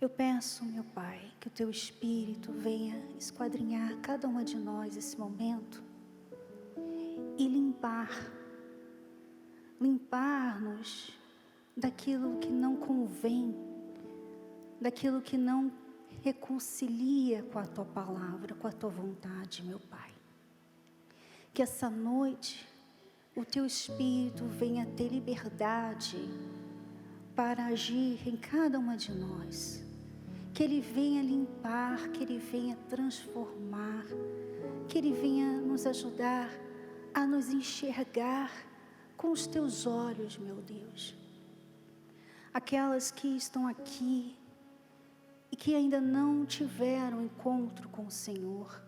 Eu peço, meu Pai, que o Teu Espírito venha esquadrinhar cada uma de nós esse momento e limpar-nos daquilo que não convém, daquilo que não reconcilia com a Tua palavra, com a Tua vontade, meu Pai. Que essa noite o Teu Espírito venha ter liberdade para agir em cada uma de nós. Que Ele venha limpar, que Ele venha transformar, que Ele venha nos ajudar a nos enxergar com os Teus olhos, meu Deus. Aquelas que estão aqui e que ainda não tiveram encontro com o Senhor.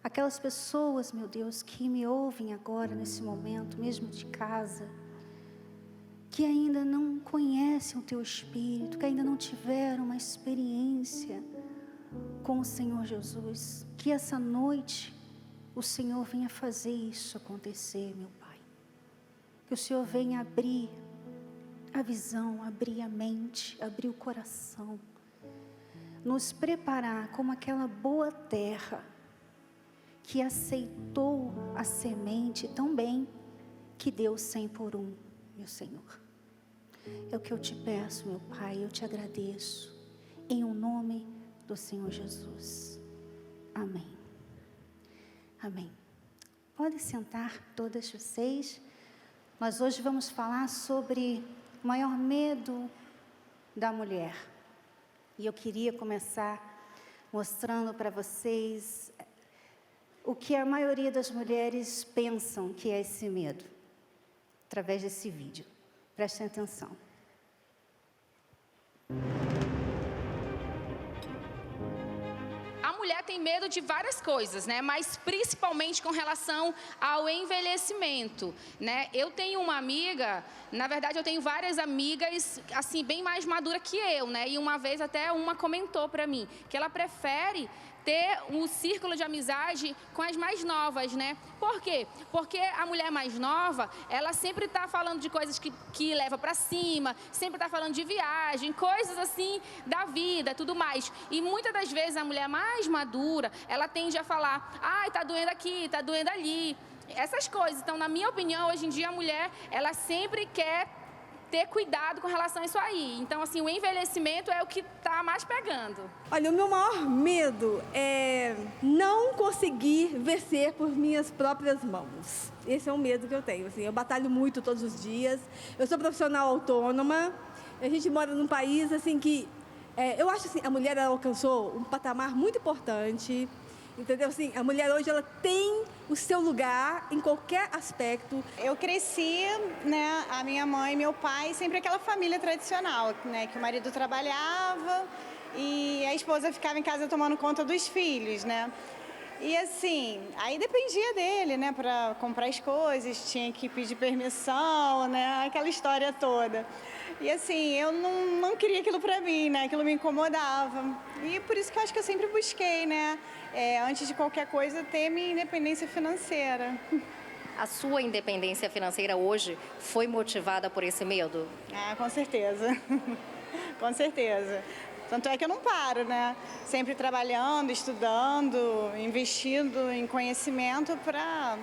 Aquelas pessoas, meu Deus, que me ouvem agora nesse momento, mesmo de casa, que ainda não conhecem o Teu Espírito, que ainda não tiveram uma experiência com o Senhor Jesus. Que essa noite o Senhor venha fazer isso acontecer, meu Pai. Que o Senhor venha abrir a visão, abrir a mente, abrir o coração. Nos preparar como aquela boa terra que aceitou a semente tão bem que deu 100 por 1, meu Senhor. É o que eu te peço, meu Pai, eu te agradeço, em o nome do Senhor Jesus. Amém. Amém. Podem sentar todas vocês. Nós hoje vamos falar sobre o maior medo da mulher. E eu queria começar mostrando para vocês o que a maioria das mulheres pensam que é esse medo, através desse vídeo. Prestem atenção. A mulher tem medo de várias coisas, né? Mas principalmente com relação ao envelhecimento, né? Eu tenho uma amiga, na verdade eu tenho várias amigas, assim, bem mais madura que eu, né? E uma vez até uma comentou para mim que ela prefere ter um círculo de amizade com as mais novas, né? Por quê? Porque a mulher mais nova, ela sempre está falando de coisas que leva para cima, sempre está falando de viagem, coisas assim da vida, tudo mais. E muitas das vezes a mulher mais madura, ela tende a falar, ai, tá doendo aqui, tá doendo ali, essas coisas. Então, na minha opinião, hoje em dia a mulher, ela sempre quer ter cuidado com relação a isso aí. Então, assim, o envelhecimento é o que está mais pegando. Olha, o meu maior medo é não conseguir vencer por minhas próprias mãos. Esse é um medo que eu tenho. Assim, eu batalho muito todos os dias. Eu sou profissional autônoma. A gente mora num país assim que eu acho assim, a mulher ela alcançou um patamar muito importante. Entendeu? Assim, a mulher hoje ela tem o seu lugar em qualquer aspecto. Eu cresci, né, a minha mãe e meu pai, sempre aquela família tradicional, né, que o marido trabalhava e a esposa ficava em casa tomando conta dos filhos, né? E assim, aí dependia dele, né, para comprar as coisas, tinha que pedir permissão, né, aquela história toda. E assim, eu não queria aquilo pra mim, né, aquilo me incomodava. E por isso que eu acho que eu sempre busquei, né, antes de qualquer coisa, ter minha independência financeira. A sua independência financeira hoje foi motivada por esse medo? Ah, com certeza. Com certeza. Tanto é que eu não paro, né? Sempre trabalhando, estudando, investindo em conhecimento para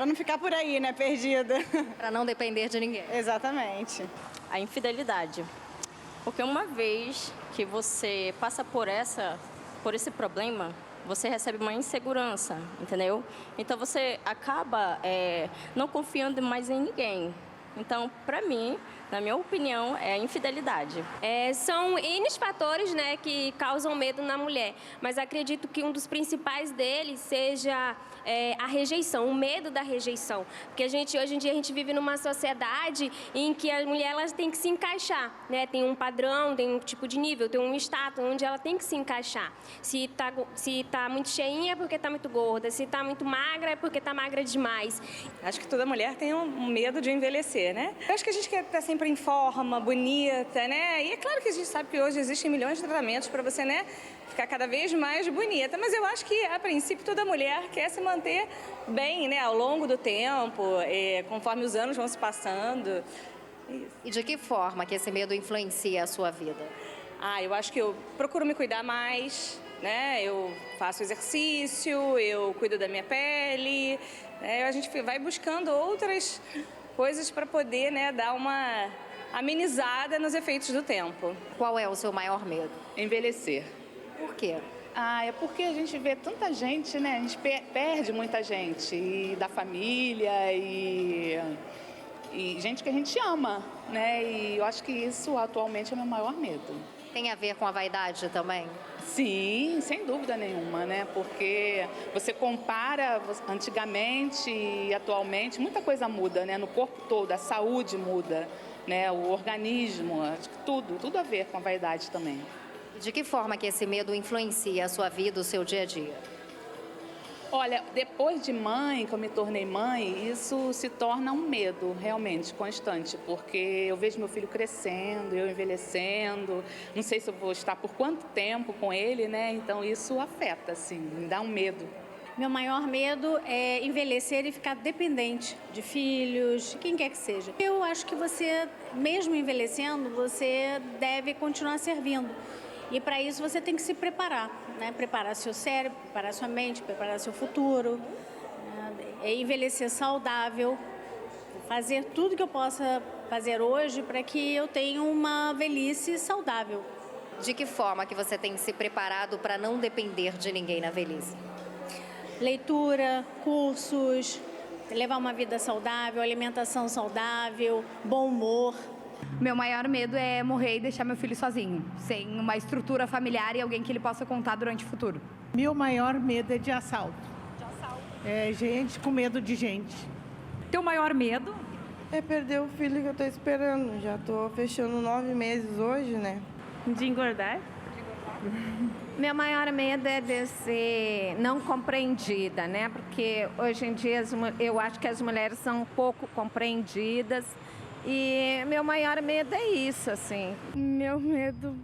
não ficar por aí, né, perdida. Para não depender de ninguém. Exatamente. A infidelidade. Porque uma vez que você passa por esse problema, você recebe uma insegurança, entendeu? Então você acaba não confiando mais em ninguém. Então, para mim, na minha opinião, é a infidelidade. São N fatores, né, que causam medo na mulher, mas acredito que um dos principais deles seja a rejeição, o medo da rejeição. Porque hoje em dia a gente vive numa sociedade em que a mulher ela tem que se encaixar, né? Tem um padrão, tem um tipo de nível, tem um status onde ela tem que se encaixar. Se tá muito cheinha é porque tá muito gorda, se tá muito magra é porque tá magra demais. Acho que toda mulher tem um medo de envelhecer, né? Eu acho que a gente quer estar sempre em forma, bonita, né? E é claro que a gente sabe que hoje existem milhões de tratamentos para você, né, ficar cada vez mais bonita. Mas eu acho que, a princípio, toda mulher quer se manter bem, né, ao longo do tempo, conforme os anos vão se passando. Isso. E de que forma que esse medo influencia a sua vida? Eu acho que eu procuro me cuidar mais, né? Eu faço exercício, eu cuido da minha pele, né? A gente vai buscando outras coisas para poder, né, dar uma amenizada nos efeitos do tempo. Qual é o seu maior medo? Envelhecer. Por quê? É porque a gente vê tanta gente, né? A gente perde muita gente, e da família, e gente que a gente ama, né? E eu acho que isso atualmente é o meu maior medo. Tem a ver com a vaidade também? Sim, sem dúvida nenhuma, né? Porque você compara antigamente e atualmente, muita coisa muda, né? No corpo todo, a saúde muda, né? O organismo, acho que tudo a ver com a vaidade também. De que forma que esse medo influencia a sua vida, o seu dia a dia? Olha, depois de mãe, que eu me tornei mãe, isso se torna um medo realmente constante, porque eu vejo meu filho crescendo, eu envelhecendo, não sei se eu vou estar por quanto tempo com ele, né? Então isso afeta, assim, me dá um medo. Meu maior medo é envelhecer e ficar dependente de filhos, de quem quer que seja. Eu acho que você, mesmo envelhecendo, você deve continuar servindo. E para isso você tem que se preparar, né? Preparar seu cérebro, preparar sua mente, preparar seu futuro, envelhecer saudável, fazer tudo que eu possa fazer hoje para que eu tenha uma velhice saudável. De que forma que você tem se preparado para não depender de ninguém na velhice? Leitura, cursos, levar uma vida saudável, alimentação saudável, bom humor. Meu maior medo é morrer e deixar meu filho sozinho, sem uma estrutura familiar e alguém que ele possa contar durante o futuro. Meu maior medo é de assalto. De assalto? É gente com medo de gente. Teu maior medo? É perder o filho que eu tô esperando. Já tô fechando 9 meses hoje, né? De engordar? Meu maior medo é de ser não compreendida, né? Porque hoje em dia eu acho que as mulheres são um pouco compreendidas. E meu maior medo é isso, assim. Meu medo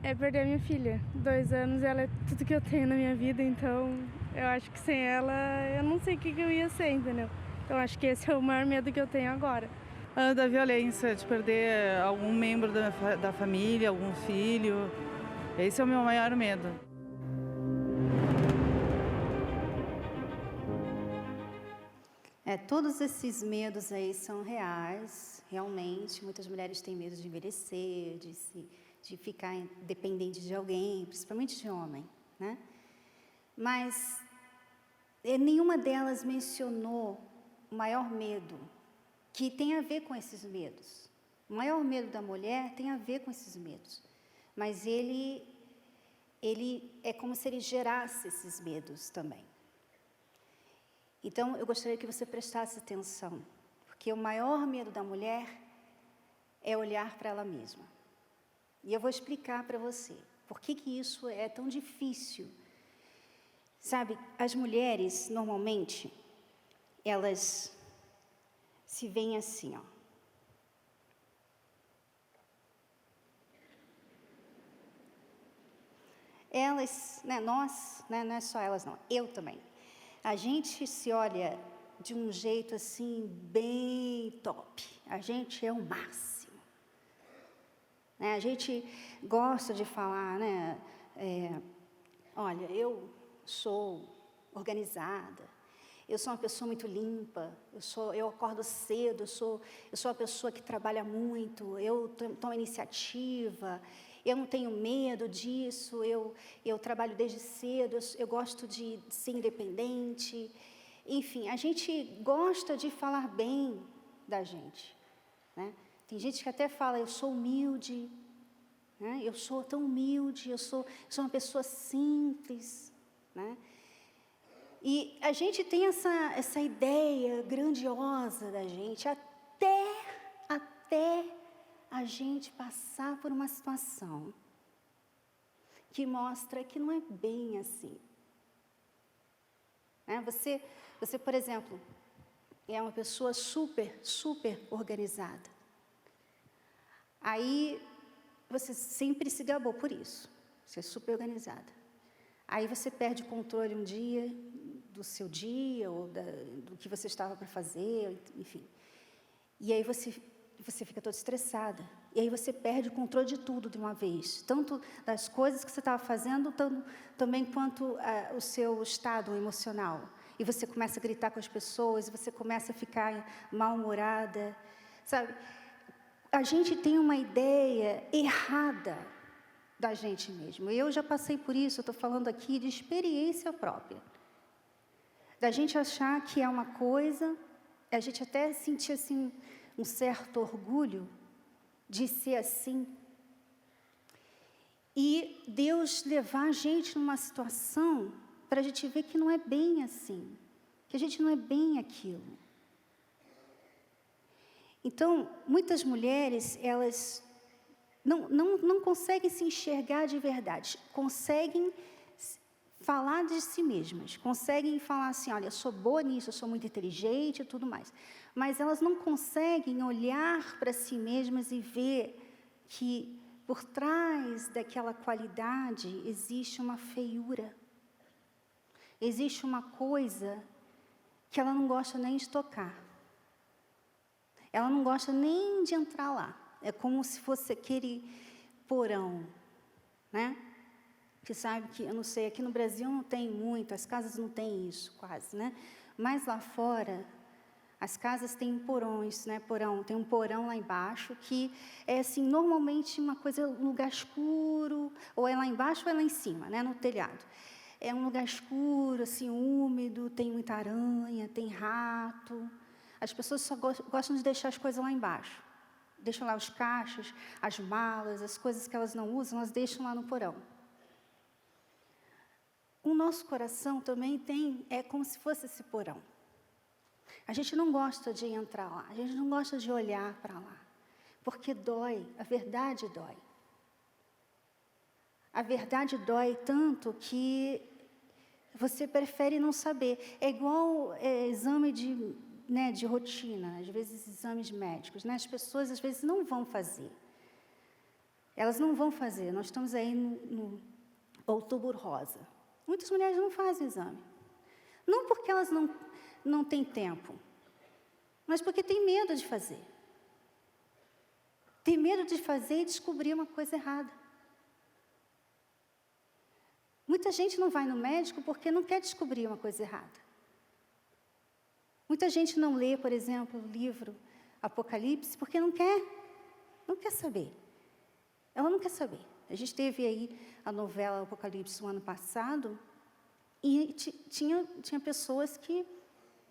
é perder a minha filha. 2 anos, ela é tudo que eu tenho na minha vida, então eu acho que sem ela eu não sei o que eu ia ser, entendeu? Então acho que esse é o maior medo que eu tenho agora. Da violência, de perder algum membro da família, algum filho. Esse é o meu maior medo. Todos esses medos aí são reais, realmente. Muitas mulheres têm medo de envelhecer, de ficar dependente de alguém, principalmente de homem, né? Mas nenhuma delas mencionou o maior medo, que tem a ver com esses medos. O maior medo da mulher tem a ver com esses medos, mas ele é como se ele gerasse esses medos também. Então, eu gostaria que você prestasse atenção, porque o maior medo da mulher é olhar para ela mesma. E eu vou explicar para você por que isso é tão difícil. Sabe, as mulheres, normalmente, elas se veem assim, ó. Elas, né, nós, né, não é só elas não, eu também. A gente se olha de um jeito assim, bem top. A gente é o máximo. Né? A gente gosta de falar, né? Olha, eu sou organizada, eu sou uma pessoa muito limpa, eu acordo cedo, eu sou uma pessoa que trabalha muito, eu tomo iniciativa, eu não tenho medo disso, eu trabalho desde cedo, eu gosto de ser independente. Enfim, a gente gosta de falar bem da gente, né? Tem gente que até fala, eu sou humilde, né? Eu sou tão humilde, eu sou uma pessoa simples, né? E a gente tem essa ideia grandiosa da gente, até a gente passar por uma situação que mostra que não é bem assim. Né? Você, por exemplo, é uma pessoa super organizada. Aí você sempre se gabou por isso, você é super organizada. Aí você perde o controle um dia do seu dia, ou do que você estava para fazer, enfim. E aí você fica toda estressada. E aí você perde o controle de tudo de uma vez, tanto das coisas que você estava fazendo, também quanto o seu estado emocional. E você começa a gritar com as pessoas, e você começa a ficar mal-humorada, sabe? A gente tem uma ideia errada da gente mesmo. Eu já passei por isso, eu estou falando aqui de experiência própria. Da gente achar que é uma coisa, a gente até sentir assim, um certo orgulho de ser assim. E Deus levar a gente numa situação para a gente ver que não é bem assim, que a gente não é bem aquilo. Então, muitas mulheres, elas não conseguem se enxergar de verdade, conseguem falar de si mesmas, conseguem falar assim, olha, eu sou boa nisso, eu sou muito inteligente e tudo mais. Mas elas não conseguem olhar para si mesmas e ver que por trás daquela qualidade existe uma feiura. Existe uma coisa que ela não gosta nem de tocar. Ela não gosta nem de entrar lá. É como se fosse aquele porão, né? Que sabe que, eu não sei, aqui no Brasil não tem muito, as casas não têm isso quase, né? Mas lá fora, as casas têm porões, né? Tem um porão lá embaixo que é assim, normalmente uma coisa, um lugar escuro, ou é lá embaixo ou é lá em cima, né? No telhado. É um lugar escuro, assim, úmido, tem muita aranha, tem rato. As pessoas só gostam de deixar as coisas lá embaixo. Deixam lá os caixas, as malas, as coisas que elas não usam, elas deixam lá no porão. O nosso coração também é como se fosse esse porão. A gente não gosta de entrar lá, a gente não gosta de olhar para lá, porque dói, a verdade dói. A verdade dói tanto que você prefere não saber. É igual exame de rotina, às vezes exames médicos, né? As pessoas às vezes não vão fazer. Elas não vão fazer. Nós estamos aí no Outubro Rosa. Muitas mulheres não fazem o exame. Não porque elas não têm tempo, mas porque têm medo de fazer. Tem medo de fazer e descobrir uma coisa errada. Muita gente não vai no médico porque não quer descobrir uma coisa errada. Muita gente não lê, por exemplo, o livro Apocalipse porque não quer saber. Ela não quer saber. A gente teve aí a novela Apocalipse no ano passado e tinha pessoas que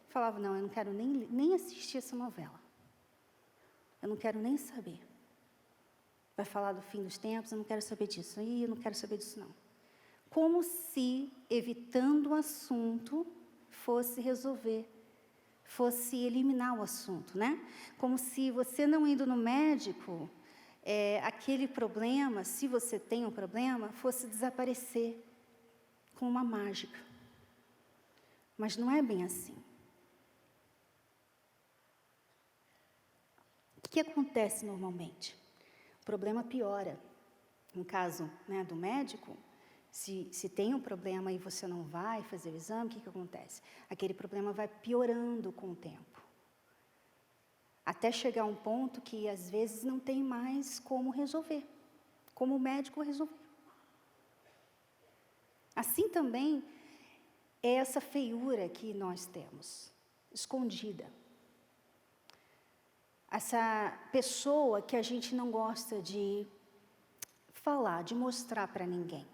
falavam, não, eu não quero nem assistir essa novela. Eu não quero nem saber. Vai falar do fim dos tempos, eu não quero saber disso. Eu não quero saber disso, não. Como se, evitando o assunto, fosse resolver, fosse eliminar o assunto, né? Como se você não indo no médico, aquele problema, se você tem um problema, fosse desaparecer com uma mágica. Mas não é bem assim. O que acontece normalmente? O problema piora. No caso, né, do médico, se tem um problema e você não vai fazer o exame, o que acontece? Aquele problema vai piorando com o tempo. Até chegar a um ponto que, às vezes, não tem mais como resolver. Como o médico resolveu. Assim também é essa feiura que nós temos, escondida. Essa pessoa que a gente não gosta de falar, de mostrar para ninguém.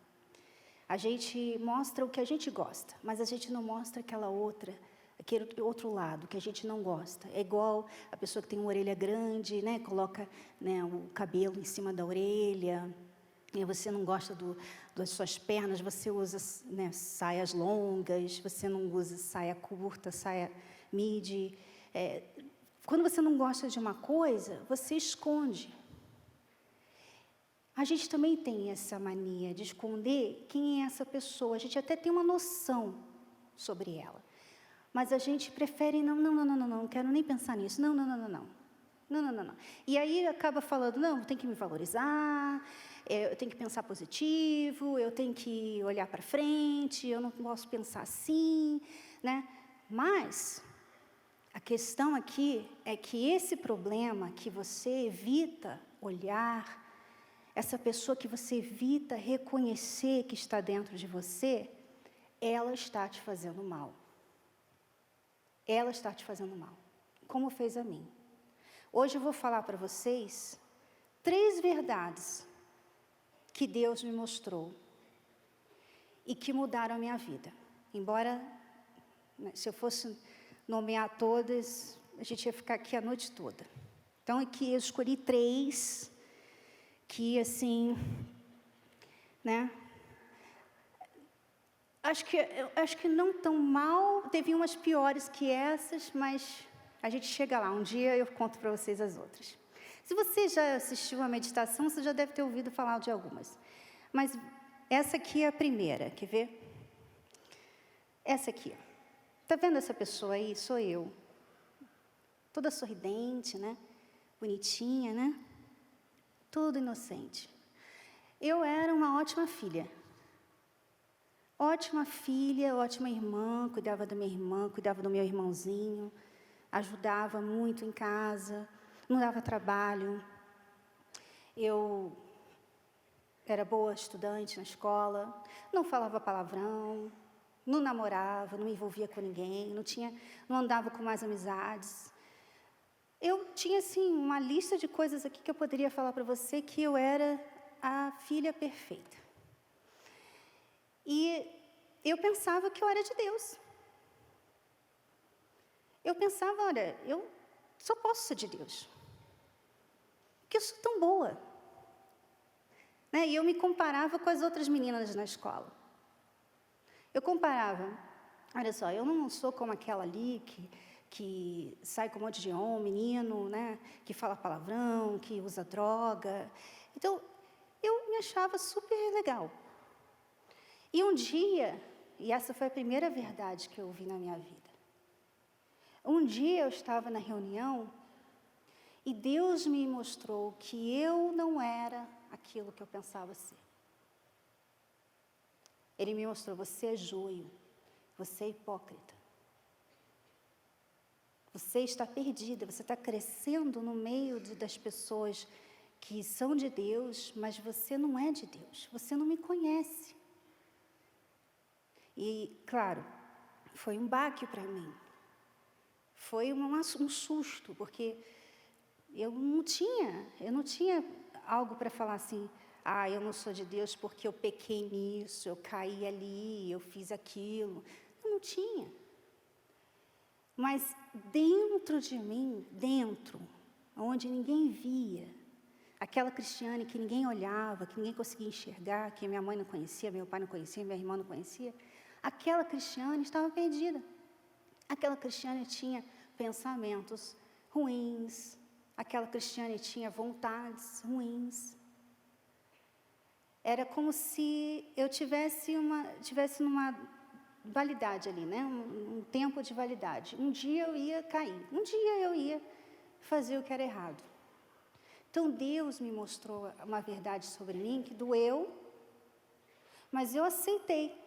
A gente mostra o que a gente gosta, mas a gente não mostra aquele outro lado que a gente não gosta. É igual a pessoa que tem uma orelha grande, né, coloca, né, o cabelo em cima da orelha, e você não gosta das suas pernas, você usa, né, saias longas, você não usa saia curta, saia midi. Quando você não gosta de uma coisa, você esconde. A gente também tem essa mania de esconder quem é essa pessoa. A gente até tem uma noção sobre ela. Mas a gente prefere, não quero nem pensar nisso. Não. E aí acaba falando, não, tem que me valorizar, eu tenho que pensar positivo, eu tenho que olhar para frente, eu não posso pensar assim, né? Mas a questão aqui é que esse problema que você evita olhar, essa pessoa que você evita reconhecer que está dentro de você, ela está te fazendo mal. Ela está te fazendo mal, como fez a mim. Hoje eu vou falar para vocês 3 verdades que Deus me mostrou e que mudaram a minha vida. Embora, né, se eu fosse nomear todas, a gente ia ficar aqui a noite toda. Então, aqui eu escolhi 3 que, assim, né? Acho que não tão mal, teve umas piores que essas, mas a gente chega lá. Um dia eu conto para vocês as outras. Se você já assistiu a meditação, você já deve ter ouvido falar de algumas. Mas essa aqui é a primeira, quer ver? Essa aqui. Está vendo essa pessoa aí? Sou eu. Toda sorridente, né? Bonitinha, né? Tudo inocente. Eu era uma ótima filha. Ótima filha, ótima irmã, cuidava da minha irmã, cuidava do meu irmãozinho, ajudava muito em casa, não dava trabalho. Eu era boa estudante na escola, não falava palavrão, não namorava, não me envolvia com ninguém, não andava com mais amizades. Eu tinha, assim, uma lista de coisas aqui que eu poderia falar para você que eu era a filha perfeita. E eu pensava que eu era de Deus. Eu pensava, olha, eu só posso ser de Deus. Porque eu sou tão boa. Né? E eu me comparava com as outras meninas na escola. Eu comparava, olha só, eu não sou como aquela ali que sai com um monte de homem, menino, né? Que fala palavrão, que usa droga. Então, eu me achava super legal. E um dia, e essa foi a primeira verdade que eu ouvi na minha vida. Um dia eu estava na reunião e Deus me mostrou que eu não era aquilo que eu pensava ser. Ele me mostrou, você é joio, você é hipócrita. Você está perdida, você está crescendo no meio das pessoas que são de Deus, mas você não é de Deus, você não me conhece. E, claro, foi um baque para mim. Foi um susto, porque eu não tinha algo para falar assim, eu não sou de Deus porque eu pequei nisso, eu caí ali, eu fiz aquilo. Eu não tinha. Mas dentro de mim, onde ninguém via, aquela Cristiane que ninguém olhava, que ninguém conseguia enxergar, que minha mãe não conhecia, meu pai não conhecia, minha irmã não conhecia, aquela Cristiane estava perdida. Aquela Cristiane tinha pensamentos ruins, aquela Cristiane tinha vontades ruins. Era como se eu tivesse numa validade ali, né? Um tempo de validade. Um dia eu ia cair, um dia eu ia fazer o que era errado. Então Deus me mostrou uma verdade sobre mim que doeu, mas eu aceitei.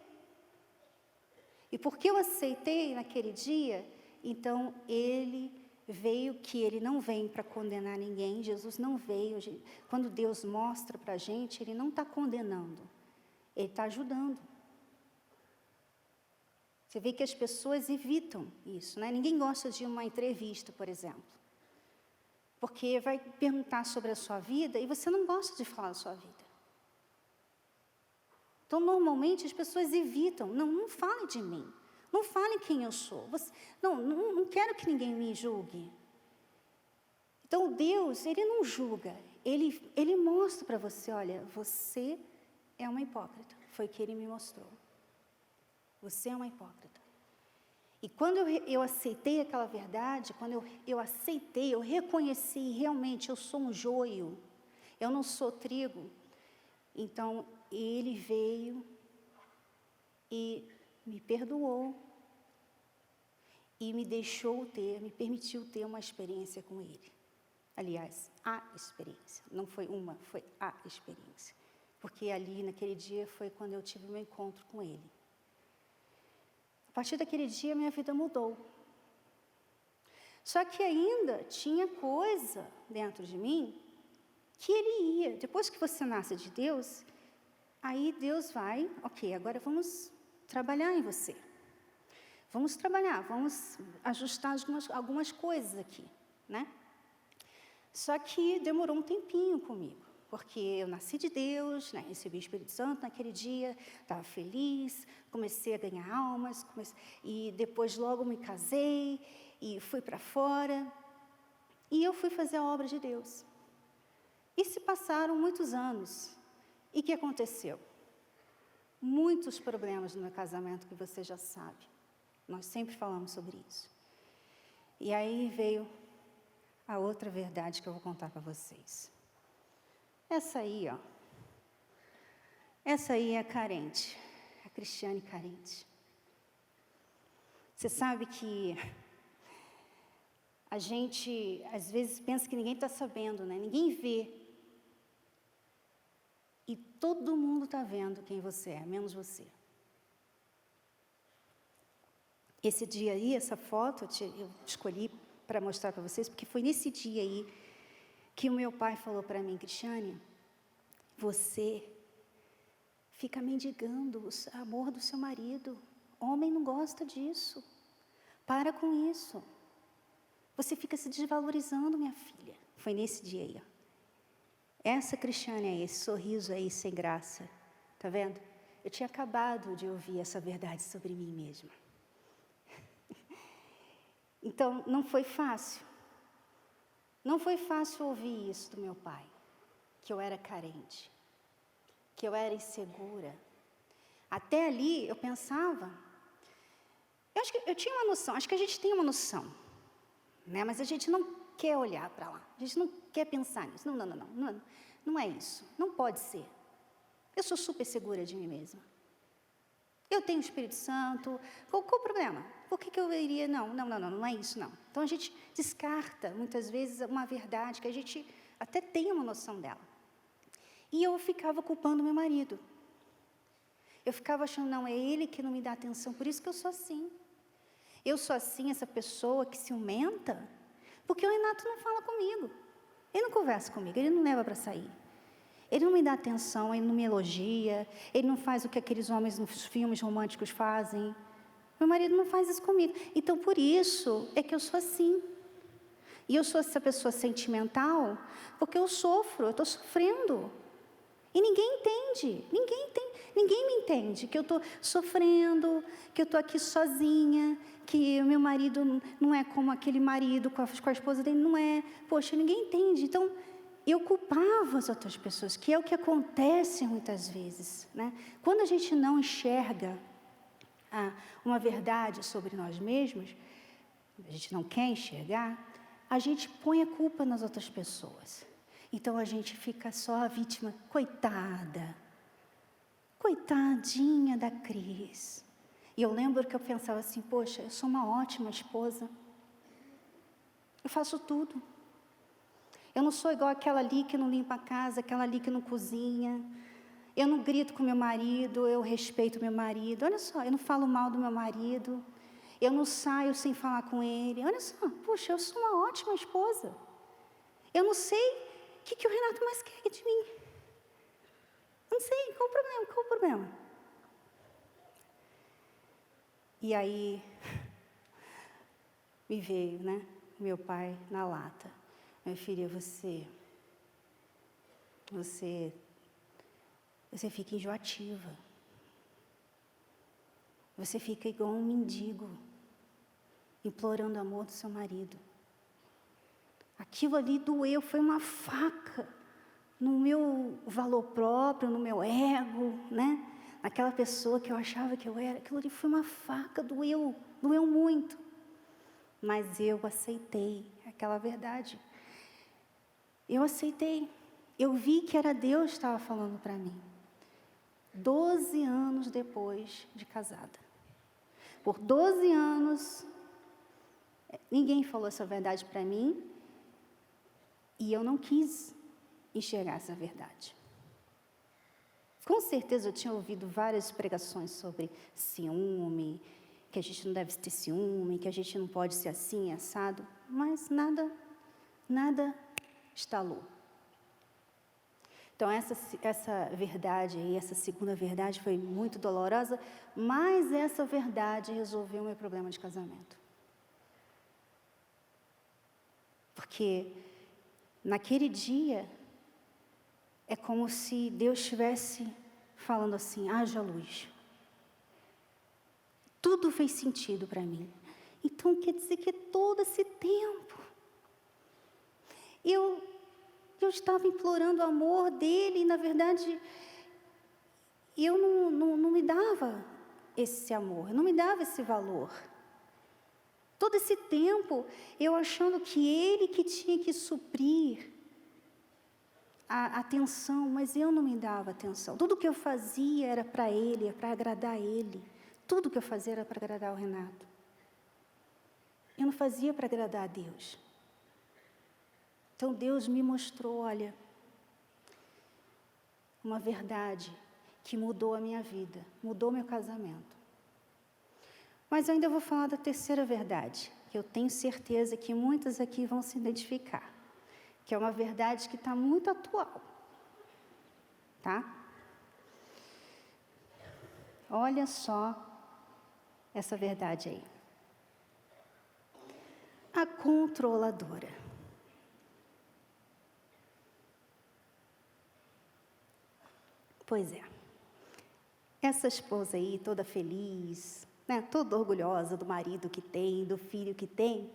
E porque eu aceitei naquele dia, então Ele veio, que Ele não vem para condenar ninguém, Jesus não veio. Quando Deus mostra para a gente, Ele não está condenando, Ele está ajudando. Você vê que as pessoas evitam isso, né? Ninguém gosta de uma entrevista, por exemplo, porque vai perguntar sobre a sua vida e você não gosta de falar da sua vida. Então, normalmente, as pessoas evitam. Não fale de mim. Não fale quem eu sou. Não quero que ninguém me julgue. Então, Deus, Ele não julga. Ele mostra para você, olha, você é uma hipócrita. Foi o que Ele me mostrou. Você é uma hipócrita. E quando eu aceitei aquela verdade, quando eu aceitei, eu reconheci, realmente, eu sou um joio. Eu não sou trigo. Então, Ele veio e me perdoou e me permitiu ter uma experiência com Ele. Aliás, a experiência, não foi uma, foi a experiência. Porque ali, naquele dia, foi quando eu tive o meu encontro com Ele. A partir daquele dia, minha vida mudou. Só que ainda tinha coisa dentro de mim que ele ia, depois que você nasce de Deus, aí Deus vai, ok, agora vamos trabalhar em você. Vamos trabalhar, vamos ajustar algumas coisas aqui, né? Só que demorou um tempinho comigo, porque eu nasci de Deus, né? Recebi o Espírito Santo naquele dia, estava feliz, comecei a ganhar almas, e depois logo me casei e fui para fora, e eu fui fazer a obra de Deus. E se passaram muitos anos, e o que aconteceu? Muitos problemas no meu casamento que você já sabe. Nós sempre falamos sobre isso. E aí veio a outra verdade que eu vou contar para vocês. Essa aí, ó. Essa aí é a carente. A Cristiane carente. Você sabe que a gente, às vezes, pensa que ninguém está sabendo, né? Ninguém vê. E todo mundo está vendo quem você é, menos você. Esse dia aí, essa foto, eu escolhi para mostrar para vocês, porque foi nesse dia aí que o meu pai falou para mim, Cristiane, você fica mendigando o amor do seu marido. Homem não gosta disso. Para com isso. Você fica se desvalorizando, minha filha. Foi nesse dia aí, ó. Essa Cristiane aí, esse sorriso aí sem graça. Tá vendo? Eu tinha acabado de ouvir essa verdade sobre mim mesma. Então, não foi fácil. Não foi fácil ouvir isso do meu pai. Que eu era carente. Que eu era insegura. Até ali, eu pensava... Eu acho que eu tinha uma noção. Acho que a gente tem uma noção. Né? Mas a gente não quer olhar para lá. A gente não quer pensar nisso. Não é isso. Não pode ser. Eu sou super segura de mim mesma. Eu tenho o Espírito Santo. Qual o problema? Por que eu iria? Não é isso, não. Então, a gente descarta, muitas vezes, uma verdade que a gente até tem uma noção dela. E eu ficava culpando meu marido. Eu ficava achando, não, é ele que não me dá atenção, por isso que eu sou assim. Eu sou assim, essa pessoa que ciumenta, porque o Renato não fala comigo. Ele não conversa comigo, ele não leva para sair. Ele não me dá atenção, ele não me elogia, ele não faz o que aqueles homens nos filmes românticos fazem. Meu marido não faz isso comigo. Então, por isso é que eu sou assim. E eu sou essa pessoa sentimental porque eu sofro, eu estou sofrendo. E ninguém entende, ninguém me entende que eu estou sofrendo, que eu estou aqui sozinha, que o meu marido não é como aquele marido com a esposa dele, não é. Poxa, ninguém entende. Então, eu culpava as outras pessoas, que é o que acontece muitas vezes, né? Quando a gente não enxerga uma verdade sobre nós mesmos, a gente não quer enxergar, a gente põe a culpa nas outras pessoas. Então, a gente fica só a vítima, coitadinha da Cris. E eu lembro que eu pensava assim, poxa, eu sou uma ótima esposa. Eu faço tudo. Eu não sou igual aquela ali que não limpa a casa, aquela ali que não cozinha. Eu não grito com meu marido, eu respeito meu marido. Olha só, eu não falo mal do meu marido. Eu não saio sem falar com ele. Olha só, puxa, eu sou uma ótima esposa. Eu não sei o que o Renato mais quer de mim. Não sei, qual o problema? E aí, me veio, né, meu pai na lata. Minha filha, você fica enjoativa. Você fica igual um mendigo, implorando o amor do seu marido. Aquilo ali doeu, foi uma faca no meu valor próprio, no meu ego, né? Naquela pessoa que eu achava que eu era. Aquilo ali foi uma faca, doeu muito. Mas eu aceitei aquela verdade. Eu aceitei. Eu vi que era Deus que estava falando para mim. 12 anos depois de casada. Por 12 anos, ninguém falou essa verdade para mim. E eu não quis enxergar essa verdade. Com certeza eu tinha ouvido várias pregações sobre ciúme, que a gente não deve ter ciúme, que a gente não pode ser assim, assado, mas nada estalou. Então, essa verdade aí, essa segunda verdade foi muito dolorosa, mas essa verdade resolveu o meu problema de casamento. Porque naquele dia, é como se Deus estivesse falando assim, haja luz. Tudo fez sentido para mim. Então, quer dizer que todo esse tempo, eu estava implorando o amor dele, e, na verdade, eu não me dava esse amor, eu não me dava esse valor. Todo esse tempo, eu achando que ele que tinha que suprir a atenção, mas eu não me dava atenção. Tudo que eu fazia era para ele, era para agradar ele. Tudo que eu fazia era para agradar o Renato. Eu não fazia para agradar a Deus. Então Deus me mostrou, olha, uma verdade que mudou a minha vida, mudou meu casamento. Mas eu ainda vou falar da terceira verdade, que eu tenho certeza que muitas aqui vão se identificar, que é uma verdade que está muito atual, tá? Olha só essa verdade aí. A controladora. Pois é, essa esposa aí, toda feliz, né, toda orgulhosa do marido que tem, do filho que tem,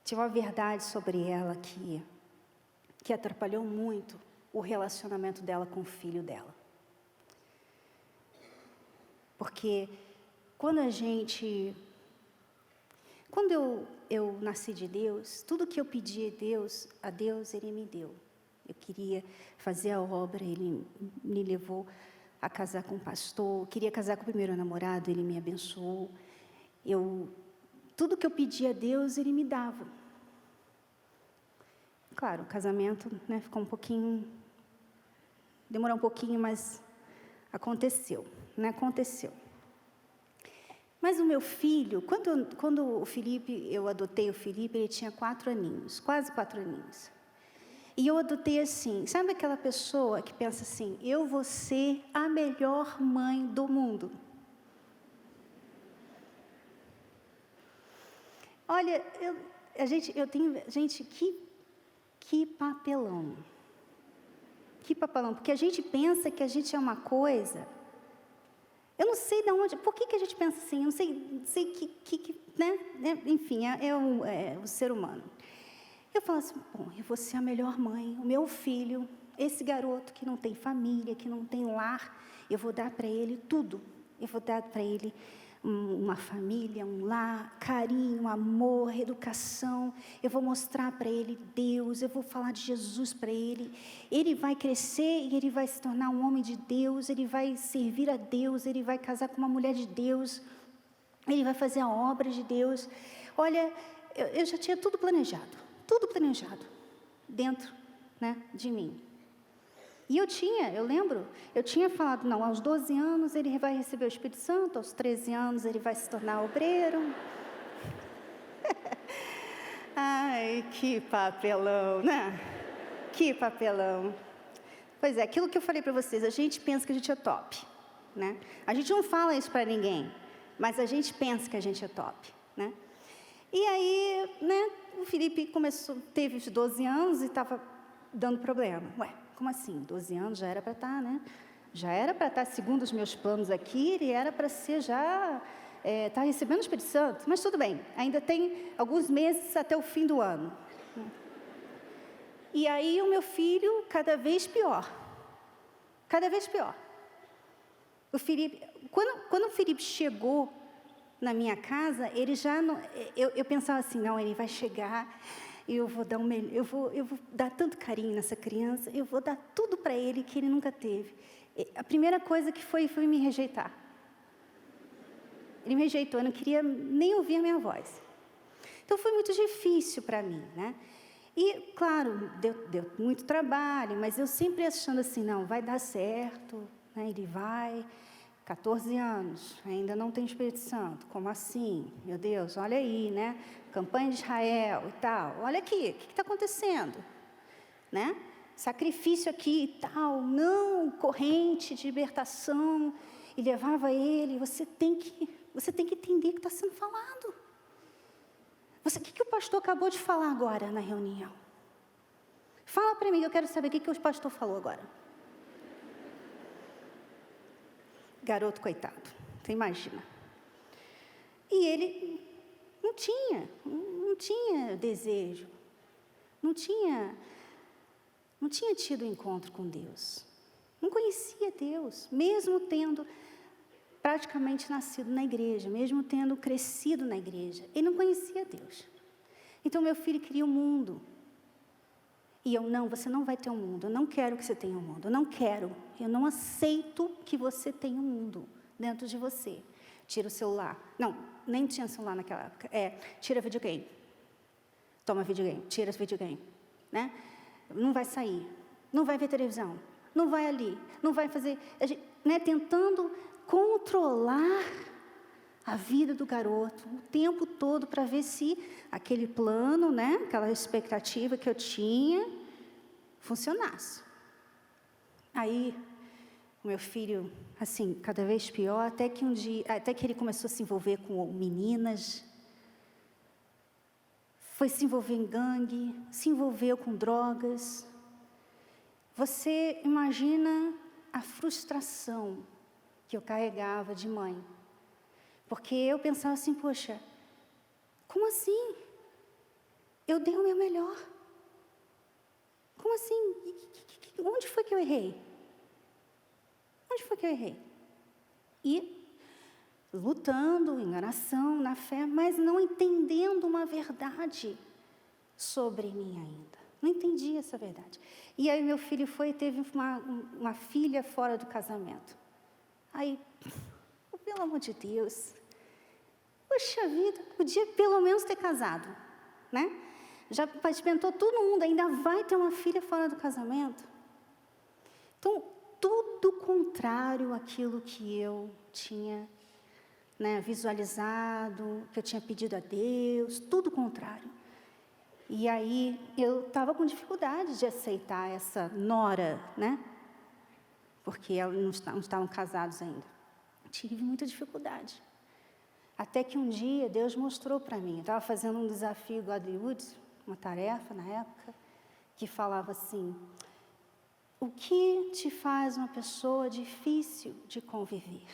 tinha uma verdade sobre ela que atrapalhou muito o relacionamento dela com o filho dela. Porque quando eu nasci de Deus, tudo que eu pedi a Deus, Ele me deu. Eu queria fazer a obra, Ele me levou a casar com um pastor. Eu queria casar com o primeiro namorado, Ele me abençoou. Tudo que eu pedia a Deus, Ele me dava. Claro, o casamento, né, ficou demorou um pouquinho, mas aconteceu, né? Aconteceu. Mas o meu filho, quando eu adotei o Felipe, ele tinha 4 aninhos, quase 4 aninhos. E eu adotei assim, sabe aquela pessoa que pensa assim, eu vou ser a melhor mãe do mundo. Olha, que papelão. Que papelão, porque a gente pensa que a gente é uma coisa, eu não sei de onde, por que a gente pensa assim, eu não sei né? Enfim, é o ser humano. Eu falo assim, bom, eu vou ser a melhor mãe, o meu filho, esse garoto que não tem família, que não tem lar, eu vou dar para ele tudo. Eu vou dar para ele uma família, um lar, carinho, amor, educação. Eu vou mostrar para ele Deus, eu vou falar de Jesus para ele. Ele vai crescer e ele vai se tornar um homem de Deus, ele vai servir a Deus, ele vai casar com uma mulher de Deus, ele vai fazer a obra de Deus. Olha, eu já tinha tudo planejado dentro, né, de mim. E eu lembro, eu tinha falado, não, aos 12 anos ele vai receber o Espírito Santo, aos 13 anos ele vai se tornar obreiro. Ai, que papelão, né? Que papelão. Pois é, aquilo que eu falei para vocês, a gente pensa que a gente é top, né? A gente não fala isso para ninguém, mas a gente pensa que a gente é top, né? E aí, né, o Felipe teve os 12 anos e estava dando problema. Ué, como assim? 12 anos já era para estar, né? Já era para estar, segundo os meus planos aqui, ele era para ser já, estar recebendo o Espírito Santo. Mas tudo bem, ainda tem alguns meses até o fim do ano. E aí o meu filho, cada vez pior. Cada vez pior. O Felipe, quando o Felipe chegou na minha casa, ele já não, eu pensava assim, não, ele vai chegar, eu vou dar tanto carinho nessa criança, eu vou dar tudo para ele que ele nunca teve. A primeira coisa que foi me rejeitar. Ele me rejeitou, eu não queria nem ouvir a minha voz. Então foi muito difícil para mim, né? E, claro, deu muito trabalho, mas eu sempre achando assim, não, vai dar certo, né? Ele vai. 14 anos, ainda não tem Espírito Santo. Como assim? Meu Deus, olha aí, né? Campanha de Israel e tal. Olha aqui, o que está acontecendo? Né? sacrifício aqui e tal, não, corrente de libertação, e levava ele, você tem que entender o que está sendo falado. O que o pastor acabou de falar agora na reunião? Fala para mim, eu quero saber o que o pastor falou agora. Garoto coitado, você imagina. E ele não tinha desejo, não tinha tido encontro com Deus, não conhecia Deus, mesmo tendo praticamente nascido na igreja, mesmo tendo crescido na igreja, ele não conhecia Deus. Então meu filho queria um mundo. E eu, não, você não vai ter um mundo, eu não quero que você tenha um mundo, eu não aceito que você tenha um mundo dentro de você. Tira o celular. Não, nem tinha celular naquela época. Tira videogame. Toma videogame, tira videogame. Né? Não vai sair, não vai ver televisão, não vai ali, não vai fazer... Né, tentando controlar a vida do garoto o tempo todo para ver se aquele plano, né, aquela expectativa que eu tinha, funcionasse. Aí, o meu filho, assim, cada vez pior, até que ele começou a se envolver com meninas, foi se envolver em gangue, se envolveu com drogas. Você imagina a frustração que eu carregava de mãe. Porque eu pensava assim, poxa, como assim? Eu dei o meu melhor. Como assim? Onde foi que eu errei? Onde foi que eu errei? E lutando em oração, na fé, mas não entendendo uma verdade sobre mim ainda. Não entendi essa verdade. E aí meu filho teve uma filha fora do casamento. Aí, pelo amor de Deus, poxa vida, podia pelo menos ter casado, né? Já pavimentou todo mundo, ainda vai ter uma filha fora do casamento. Então, tudo contrário àquilo que eu tinha, né, visualizado, que eu tinha pedido a Deus, tudo contrário. E aí, eu estava com dificuldade de aceitar essa nora, né? Porque eles não estavam casados ainda. Tive muita dificuldade. Até que um dia, Deus mostrou para mim. Eu estava fazendo um desafio Godly Woods, uma tarefa na época, que falava assim: o que te faz uma pessoa difícil de conviver?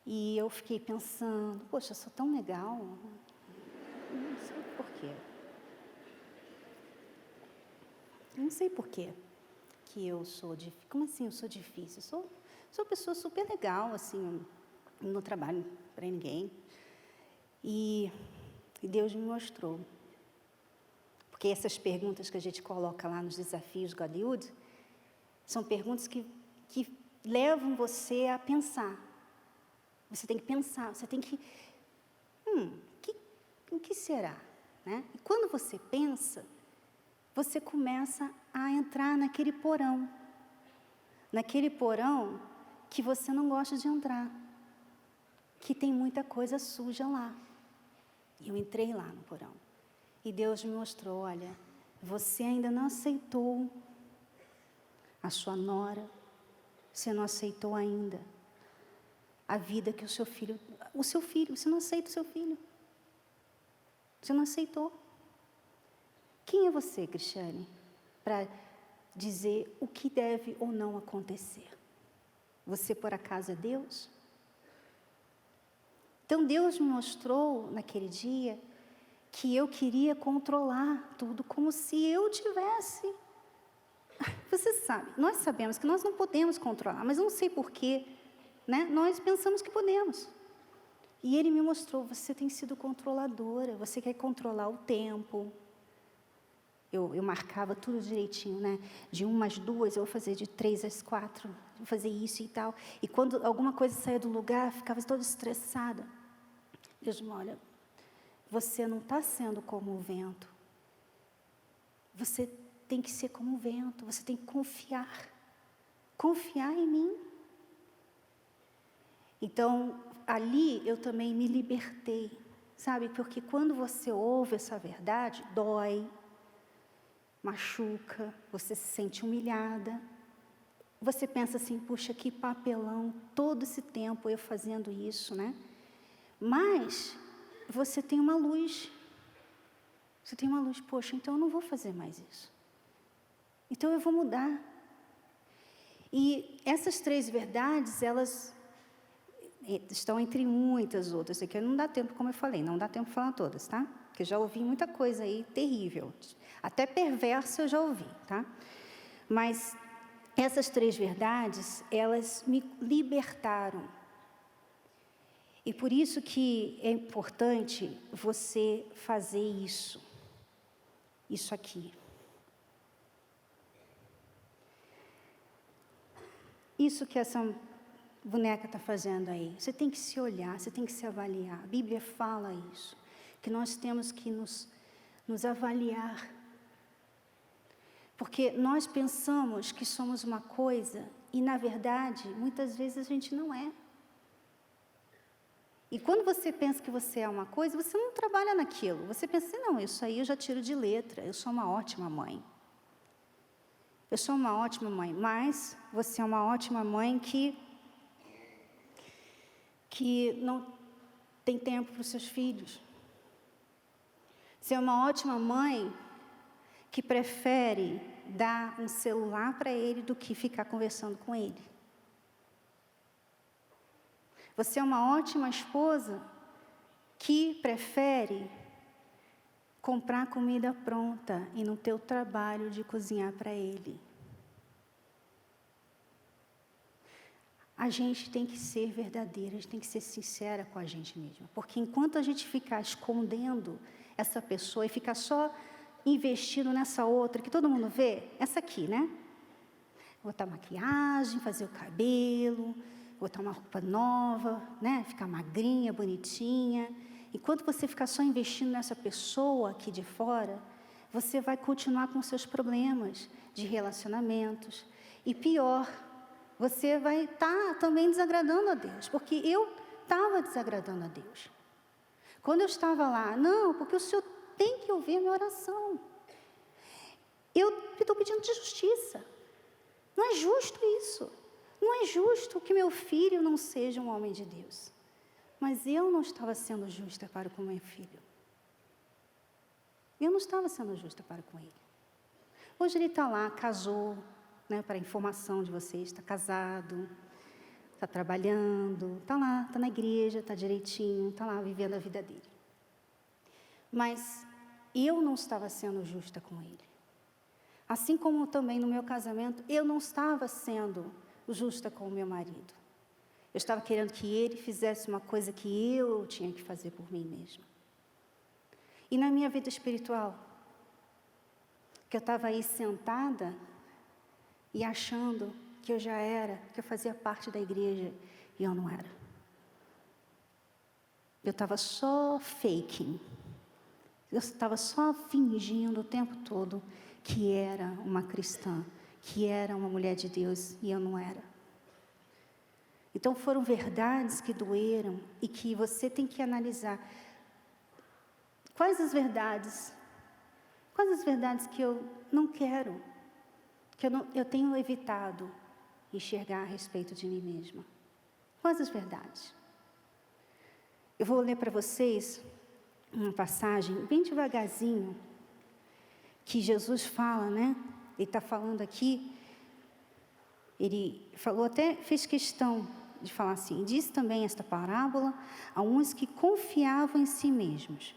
E eu fiquei pensando, poxa, eu sou tão legal. Não sei por quê. Não sei por quê que eu sou difícil. Como assim eu sou difícil? Sou uma pessoa super legal, assim, não trabalho para ninguém. E Deus me mostrou. Porque essas perguntas que a gente coloca lá nos desafios Godly Woods são perguntas que levam você a pensar. Você tem que pensar, você tem que... o que será? Né? E quando você pensa, você começa a entrar naquele porão. Naquele porão que você não gosta de entrar. Que tem muita coisa suja lá. E eu entrei lá no porão. E Deus me mostrou, olha, você ainda não aceitou a sua nora. Você não aceitou ainda a vida que o seu filho, você não aceita o seu filho. Você não aceitou. Quem é você, Cristiane, para dizer o que deve ou não acontecer? Você, por acaso, é Deus? Então, Deus me mostrou, naquele dia, que eu queria controlar tudo, como se eu tivesse... Você sabe, nós sabemos que nós não podemos controlar, mas eu não sei porquê, né? Nós pensamos que podemos. E Ele me mostrou, você tem sido controladora, você quer controlar o tempo. Eu marcava tudo direitinho, né? De 1 às 2, eu vou fazer de 3 às 4, vou fazer isso e tal. E quando alguma coisa saía do lugar, eu ficava toda estressada. Deus me olha, você não está sendo como o vento. Você tem que ser como o vento, você tem que confiar. Confiar em mim. Então, ali eu também me libertei, sabe? Porque quando você ouve essa verdade, dói. machuca, você se sente humilhada. Você pensa assim, puxa, que papelão, todo esse tempo eu fazendo isso, né? Mas você tem uma luz. Você tem uma luz, poxa, então eu não vou fazer mais isso. Então eu vou mudar. E essas 3 verdades, elas estão entre muitas outras. Aqui não dá tempo, como eu falei, não dá tempo de falar todas, tá? Porque eu já ouvi muita coisa aí terrível. Até perversa eu já ouvi, tá? Mas essas 3 verdades, elas me libertaram. E por isso que é importante você fazer isso. Isso aqui. Isso que essa boneca está fazendo aí. Você tem que se olhar, você tem que se avaliar. A Bíblia fala isso. Que nós temos que nos avaliar. Porque nós pensamos que somos uma coisa e, na verdade, muitas vezes a gente não é. E quando você pensa que você é uma coisa, você não trabalha naquilo. Você pensa assim, não, isso aí eu já tiro de letra, eu sou uma ótima mãe. Eu sou uma ótima mãe, mas você é uma ótima mãe que não tem tempo para os seus filhos. Você é uma ótima mãe que prefere dar um celular para ele do que ficar conversando com ele. Você é uma ótima esposa que prefere comprar comida pronta e não ter o trabalho de cozinhar para ele. A gente tem que ser verdadeira, a gente tem que ser sincera com a gente mesma. Porque enquanto a gente ficar escondendo essa pessoa e ficar só investindo nessa outra, que todo mundo vê, essa aqui, né? Botar maquiagem, fazer o cabelo, botar uma roupa nova, né? Ficar magrinha, bonitinha. Enquanto você ficar só investindo nessa pessoa aqui de fora, você vai continuar com seus problemas de relacionamentos. E pior, você vai estar também desagradando a Deus, porque eu estava desagradando a Deus. Quando eu estava lá, não, porque o Senhor tem que ouvir a minha oração. Eu estou pedindo de justiça. Não é justo isso. Não é justo que meu filho não seja um homem de Deus. Mas eu não estava sendo justa para com meu filho. Eu não estava sendo justa para com ele. Hoje ele está lá, casou, né, para a informação de vocês, está casado, está trabalhando, está lá, está na igreja, está direitinho, está lá vivendo a vida dele. Mas eu não estava sendo justa com ele. Assim como também no meu casamento, eu não estava sendo justa com o meu marido. Eu estava querendo que ele fizesse uma coisa que eu tinha que fazer por mim mesma. E na minha vida espiritual, que eu estava aí sentada e achando que eu já era, que eu fazia parte da igreja, e eu não era. Eu estava só faking. Eu estava só fingindo o tempo todo que era uma cristã, que era uma mulher de Deus, e eu não era. Então foram verdades que doeram e que você tem que analisar. Quais as verdades que eu não quero, que eu tenho evitado enxergar a respeito de mim mesma? Quais as verdades? Eu vou ler para vocês uma passagem bem devagarzinho, que Jesus fala, né? Ele está falando aqui, ele falou, até fez questão de falar assim, disse também esta parábola a uns que confiavam em si mesmos,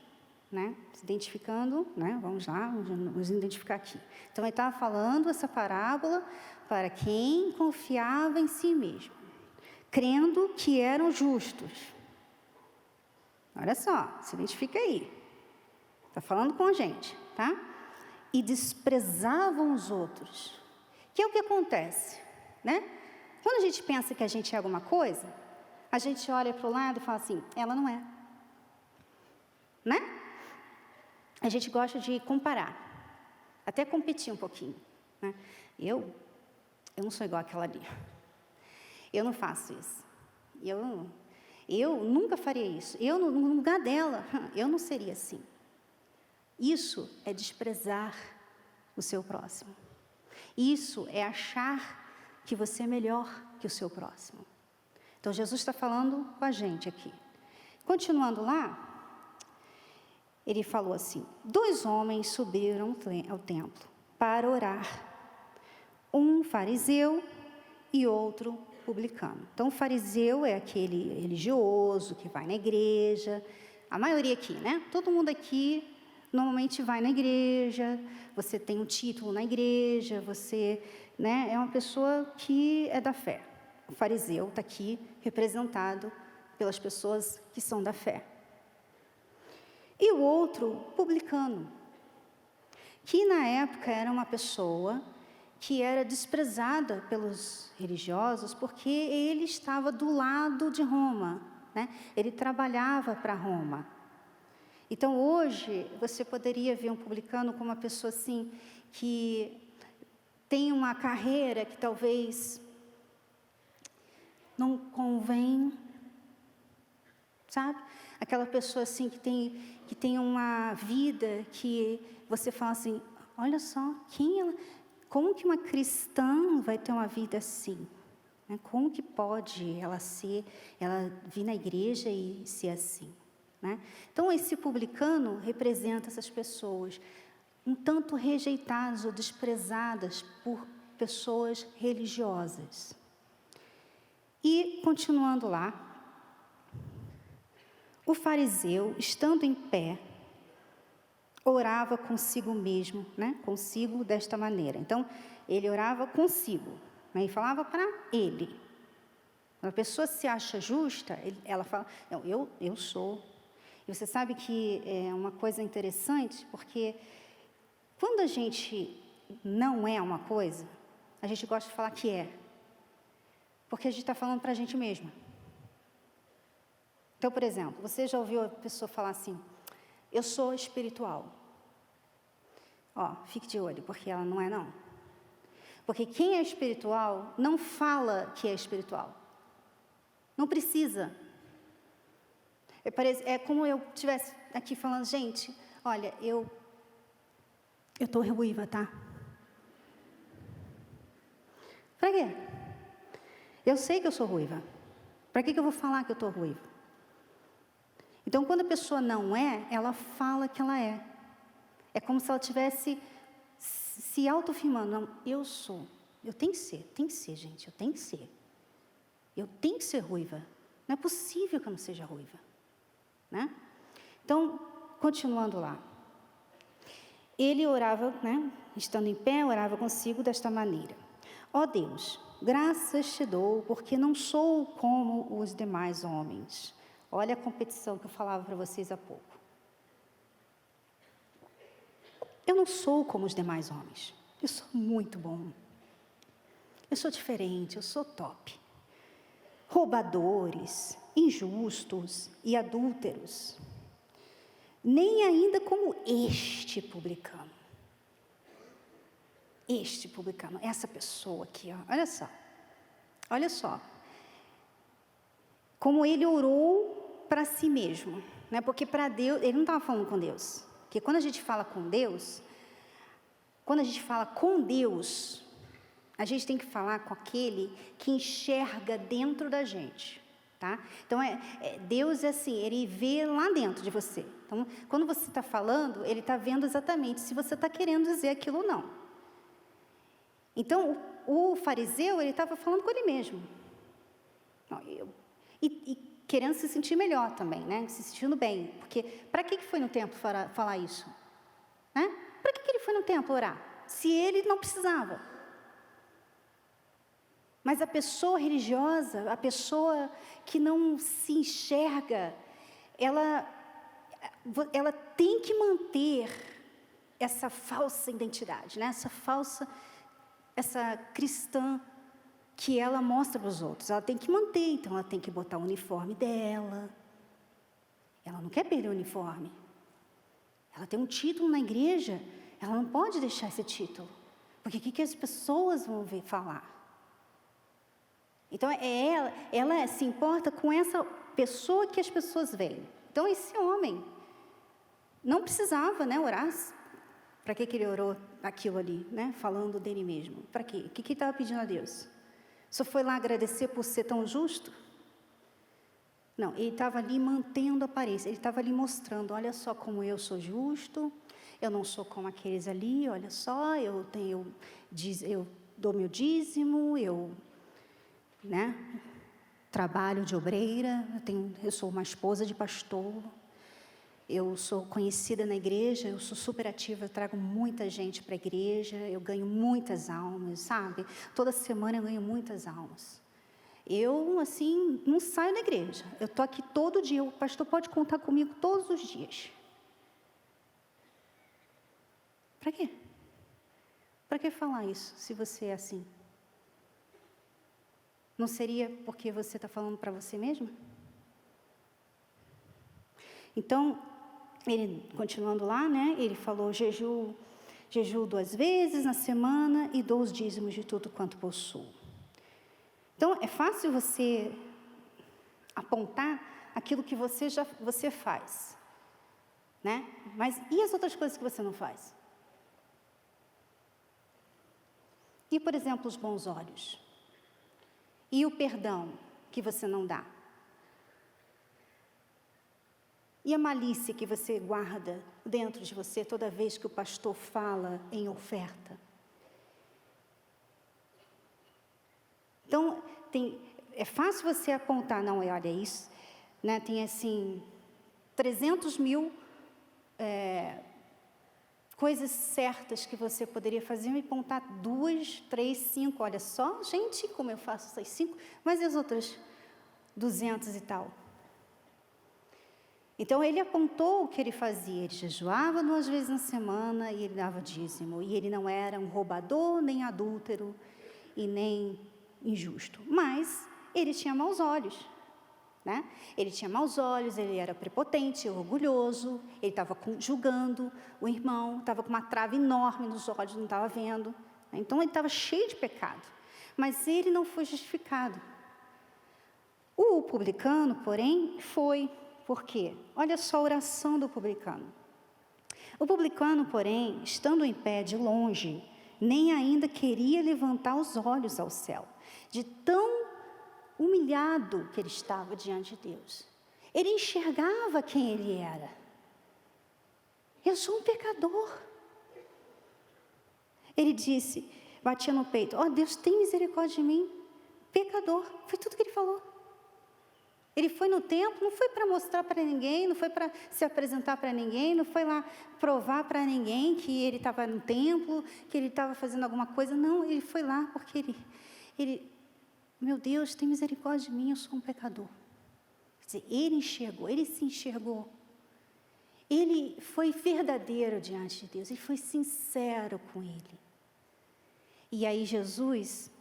né? Se identificando, né? Vamos lá, vamos identificar aqui. Então, ele estava falando essa parábola para quem confiava em si mesmo, crendo que eram justos. Olha só, se identifica aí. Está falando com a gente, tá? E desprezavam os outros. Que é o que acontece, né? Quando a gente pensa que a gente é alguma coisa, a gente olha para o lado e fala assim, ela não é. Né? A gente gosta de comparar, até competir um pouquinho. Né? Eu não sou igual àquela ali. Eu não faço isso. Eu nunca faria isso. Eu, no lugar dela, eu não seria assim. Isso é desprezar o seu próximo. Isso é achar que você é melhor que o seu próximo. Então, Jesus está falando com a gente aqui. Continuando lá, ele falou assim: 2 homens subiram ao templo para orar, um fariseu e outro publicano. Então, o fariseu é aquele religioso que vai na igreja, a maioria aqui, né? Todo mundo aqui normalmente vai na igreja, você tem um título na igreja, você, né, é uma pessoa que é da fé. O fariseu está aqui representado pelas pessoas que são da fé. E o outro, publicano, que na época era uma pessoa que era desprezada pelos religiosos porque ele estava do lado de Roma, né? Ele trabalhava para Roma. Então, hoje, você poderia ver um publicano como uma pessoa assim, que tem uma carreira que talvez não convém, sabe? Aquela pessoa assim que tem uma vida que você fala assim, olha só, como que uma cristã vai ter uma vida assim? Como que pode ela vir na igreja e ser assim? Né? Então, esse publicano representa essas pessoas um tanto rejeitadas ou desprezadas por pessoas religiosas. E, continuando lá, o fariseu, estando em pé, orava consigo mesmo, né? Consigo desta maneira. Então, ele orava consigo, né? E falava para ele. Quando a pessoa se acha justa, ela fala, não, eu sou. E você sabe que é uma coisa interessante, porque quando a gente não é uma coisa, a gente gosta de falar que é. Porque a gente está falando para a gente mesma. Então, por exemplo, você já ouviu a pessoa falar assim, eu sou espiritual. Ó, fique de olho, porque ela não é não. Porque quem é espiritual não fala que é espiritual. Não precisa. É como eu estivesse aqui falando, gente, olha, eu estou ruiva, tá? Para quê? Eu sei que eu sou ruiva. Para que eu vou falar que eu estou ruiva? Então, quando a pessoa não é, ela fala que ela é. É como se ela estivesse se autoafirmando. Não, eu sou. Eu tenho que ser, gente, eu tenho que ser. Eu tenho que ser ruiva. Não é possível que eu não seja ruiva. Né? Então, continuando lá. Ele orava, né, estando em pé, orava consigo desta maneira. Ó Deus, graças te dou, porque não sou como os demais homens. Olha a competição que eu falava para vocês há pouco. Eu não sou como os demais homens. Eu sou muito bom. Eu sou diferente, eu sou top. Roubadores, injustos e adúlteros. Nem ainda como este publicano. Este publicano, essa pessoa aqui, ó, olha só. Como ele orou para si mesmo, né? Porque para Deus, ele não estava falando com Deus. Porque quando a gente fala com Deus, a gente tem que falar com aquele que enxerga dentro da gente, tá? Então, Deus é assim, ele vê lá dentro de você. Então, quando você está falando, ele está vendo exatamente se você está querendo dizer aquilo ou não. Então, o fariseu, ele estava falando com ele mesmo. E querendo se sentir melhor também, né? Se sentindo bem. Porque, para que foi no templo falar isso? Né? Para que ele foi no templo orar? Se ele não precisava. Mas a pessoa religiosa, a pessoa que não se enxerga, ela tem que manter essa falsa identidade, né? Essa cristã que ela mostra para os outros. Ela tem que manter, então ela tem que botar o uniforme dela. Ela não quer perder o uniforme. Ela tem um título na igreja, ela não pode deixar esse título. Porque o que as pessoas vão falar? Então, ela se importa com essa pessoa que as pessoas veem. Então, esse homem não precisava, né, orar. Para que ele orou aquilo ali, né? Falando dele mesmo. Para quê? O que ele estava pedindo a Deus? Só foi lá agradecer por ser tão justo? Não, ele estava ali mantendo a aparência, ele estava ali mostrando, olha só como eu sou justo, eu não sou como aqueles ali, olha só, eu dou meu dízimo, né, trabalho de obreira, eu sou uma esposa de pastor, eu sou conhecida na igreja, eu sou super ativa, eu trago muita gente para a igreja, eu ganho muitas almas, sabe? Toda semana eu ganho muitas almas. Eu, assim, não saio da igreja. Eu estou aqui todo dia. O pastor pode contar comigo todos os dias. Para quê? Para que falar isso, se você é assim? Não seria porque você está falando para você mesmo? Então, ele, continuando lá, né? Ele falou, jejuo 2 vezes na semana e dou os dízimos de tudo quanto possuo. Então, é fácil você apontar aquilo que você faz, né? Mas e as outras coisas que você não faz? E, por exemplo, os bons olhos? E o perdão que você não dá? E a malícia que você guarda dentro de você toda vez que o pastor fala em oferta? Então, é fácil você apontar, não, olha isso, né? Tem assim, 300 mil coisas certas que você poderia fazer e apontar 2, 3, 5, olha só, gente, como eu faço essas 5, mas e as outras 200 e tal? Então, ele apontou o que ele fazia, ele jejuava 2 vezes na semana e ele dava dízimo, e ele não era um roubador, nem adúltero, e nem injusto, mas ele tinha maus olhos, né? Ele tinha maus olhos, ele era prepotente, orgulhoso, ele estava julgando o irmão, estava com uma trava enorme nos olhos, não estava vendo, né? Então ele estava cheio de pecado, mas ele não foi justificado. O publicano, porém, foi. Por quê? Olha só a oração do publicano. O publicano, porém, estando em pé de longe, nem ainda queria levantar os olhos ao céu, de tão humilhado que ele estava diante de Deus. Ele enxergava quem ele era. Eu sou um pecador. Ele disse, batia no peito, ó Deus, tem misericórdia de mim, pecador. Foi tudo que ele falou. Ele foi no templo, não foi para mostrar para ninguém, não foi para se apresentar para ninguém, não foi lá provar para ninguém que ele estava no templo, que ele estava fazendo alguma coisa. Não, ele foi lá porque ele, meu Deus, tem misericórdia de mim, eu sou um pecador. Quer dizer, ele enxergou, ele se enxergou. Ele foi verdadeiro diante de Deus, ele foi sincero com ele. E aí Jesus,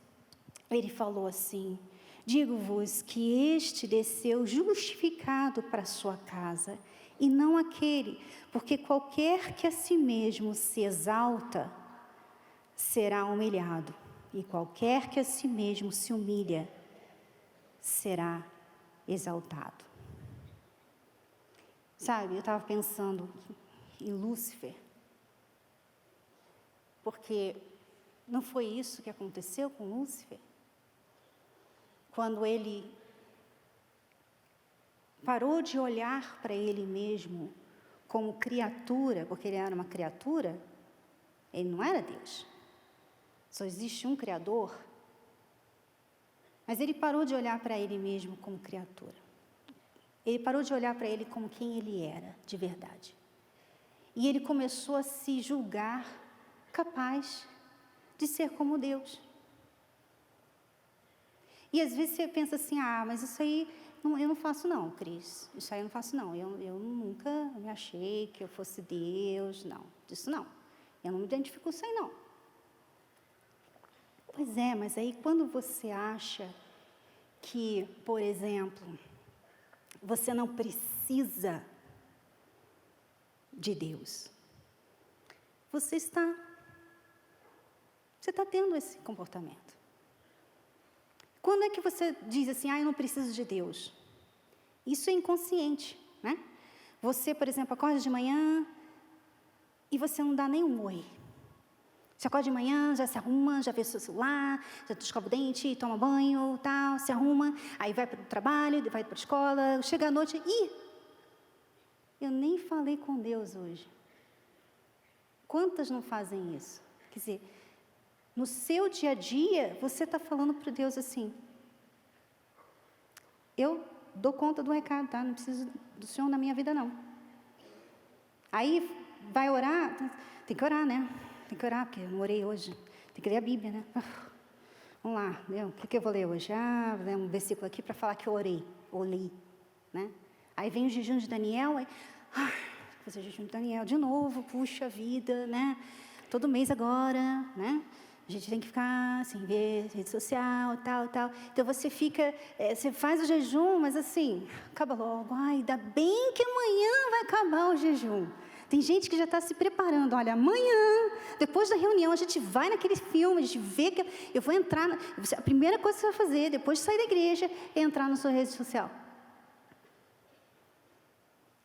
ele falou assim, digo-vos que este desceu justificado para a sua casa, e não aquele, porque qualquer que a si mesmo se exalta, será humilhado, e qualquer que a si mesmo se humilha, será exaltado. Sabe, eu estava pensando em Lúcifer, porque não foi isso que aconteceu com Lúcifer? Quando ele parou de olhar para ele mesmo como criatura, porque ele era uma criatura, ele não era Deus. Só existe um Criador. Mas ele parou de olhar para ele mesmo como criatura. Ele parou de olhar para ele como quem ele era, de verdade. E ele começou a se julgar capaz de ser como Deus. E às vezes você pensa assim, mas isso aí eu não faço não, Cris. Isso aí eu não faço não. Eu nunca me achei que eu fosse Deus, não. Disso não. Eu não me identifico com isso aí não. Pois é, mas aí quando você acha que, por exemplo, você não precisa de Deus, você está tendo esse comportamento. Quando é que você diz assim, eu não preciso de Deus? Isso é inconsciente, né? Você, por exemplo, acorda de manhã e você não dá nem um oi. Você acorda de manhã, já se arruma, já vê seu celular, já escova o dente, toma banho, tal, se arruma, aí vai para o trabalho, vai para a escola, chega à noite, eu nem falei com Deus hoje. Quantas não fazem isso? Quer dizer, no seu dia a dia, você está falando para Deus assim, eu dou conta do recado, tá? Não preciso do Senhor na minha vida, não. Aí, vai orar, tem que orar, né? Tem que orar, porque eu não orei hoje. Tem que ler a Bíblia, né? Vamos lá, o que eu vou ler hoje? Vou ler um versículo aqui para falar que eu orei, ou li, né? Aí vem o jejum de Daniel, vou fazer o jejum de Daniel de novo, puxa vida, né? Todo mês agora, né? A gente tem que ficar, assim, ver rede social, tal. Então, você fica, você faz o jejum, mas assim, acaba logo. Ainda bem que amanhã vai acabar o jejum. Tem gente que já está se preparando. Olha, amanhã, depois da reunião, a gente vai naquele filme, a gente vê que eu vou entrar. A primeira coisa que você vai fazer, depois de sair da igreja, é entrar na sua rede social.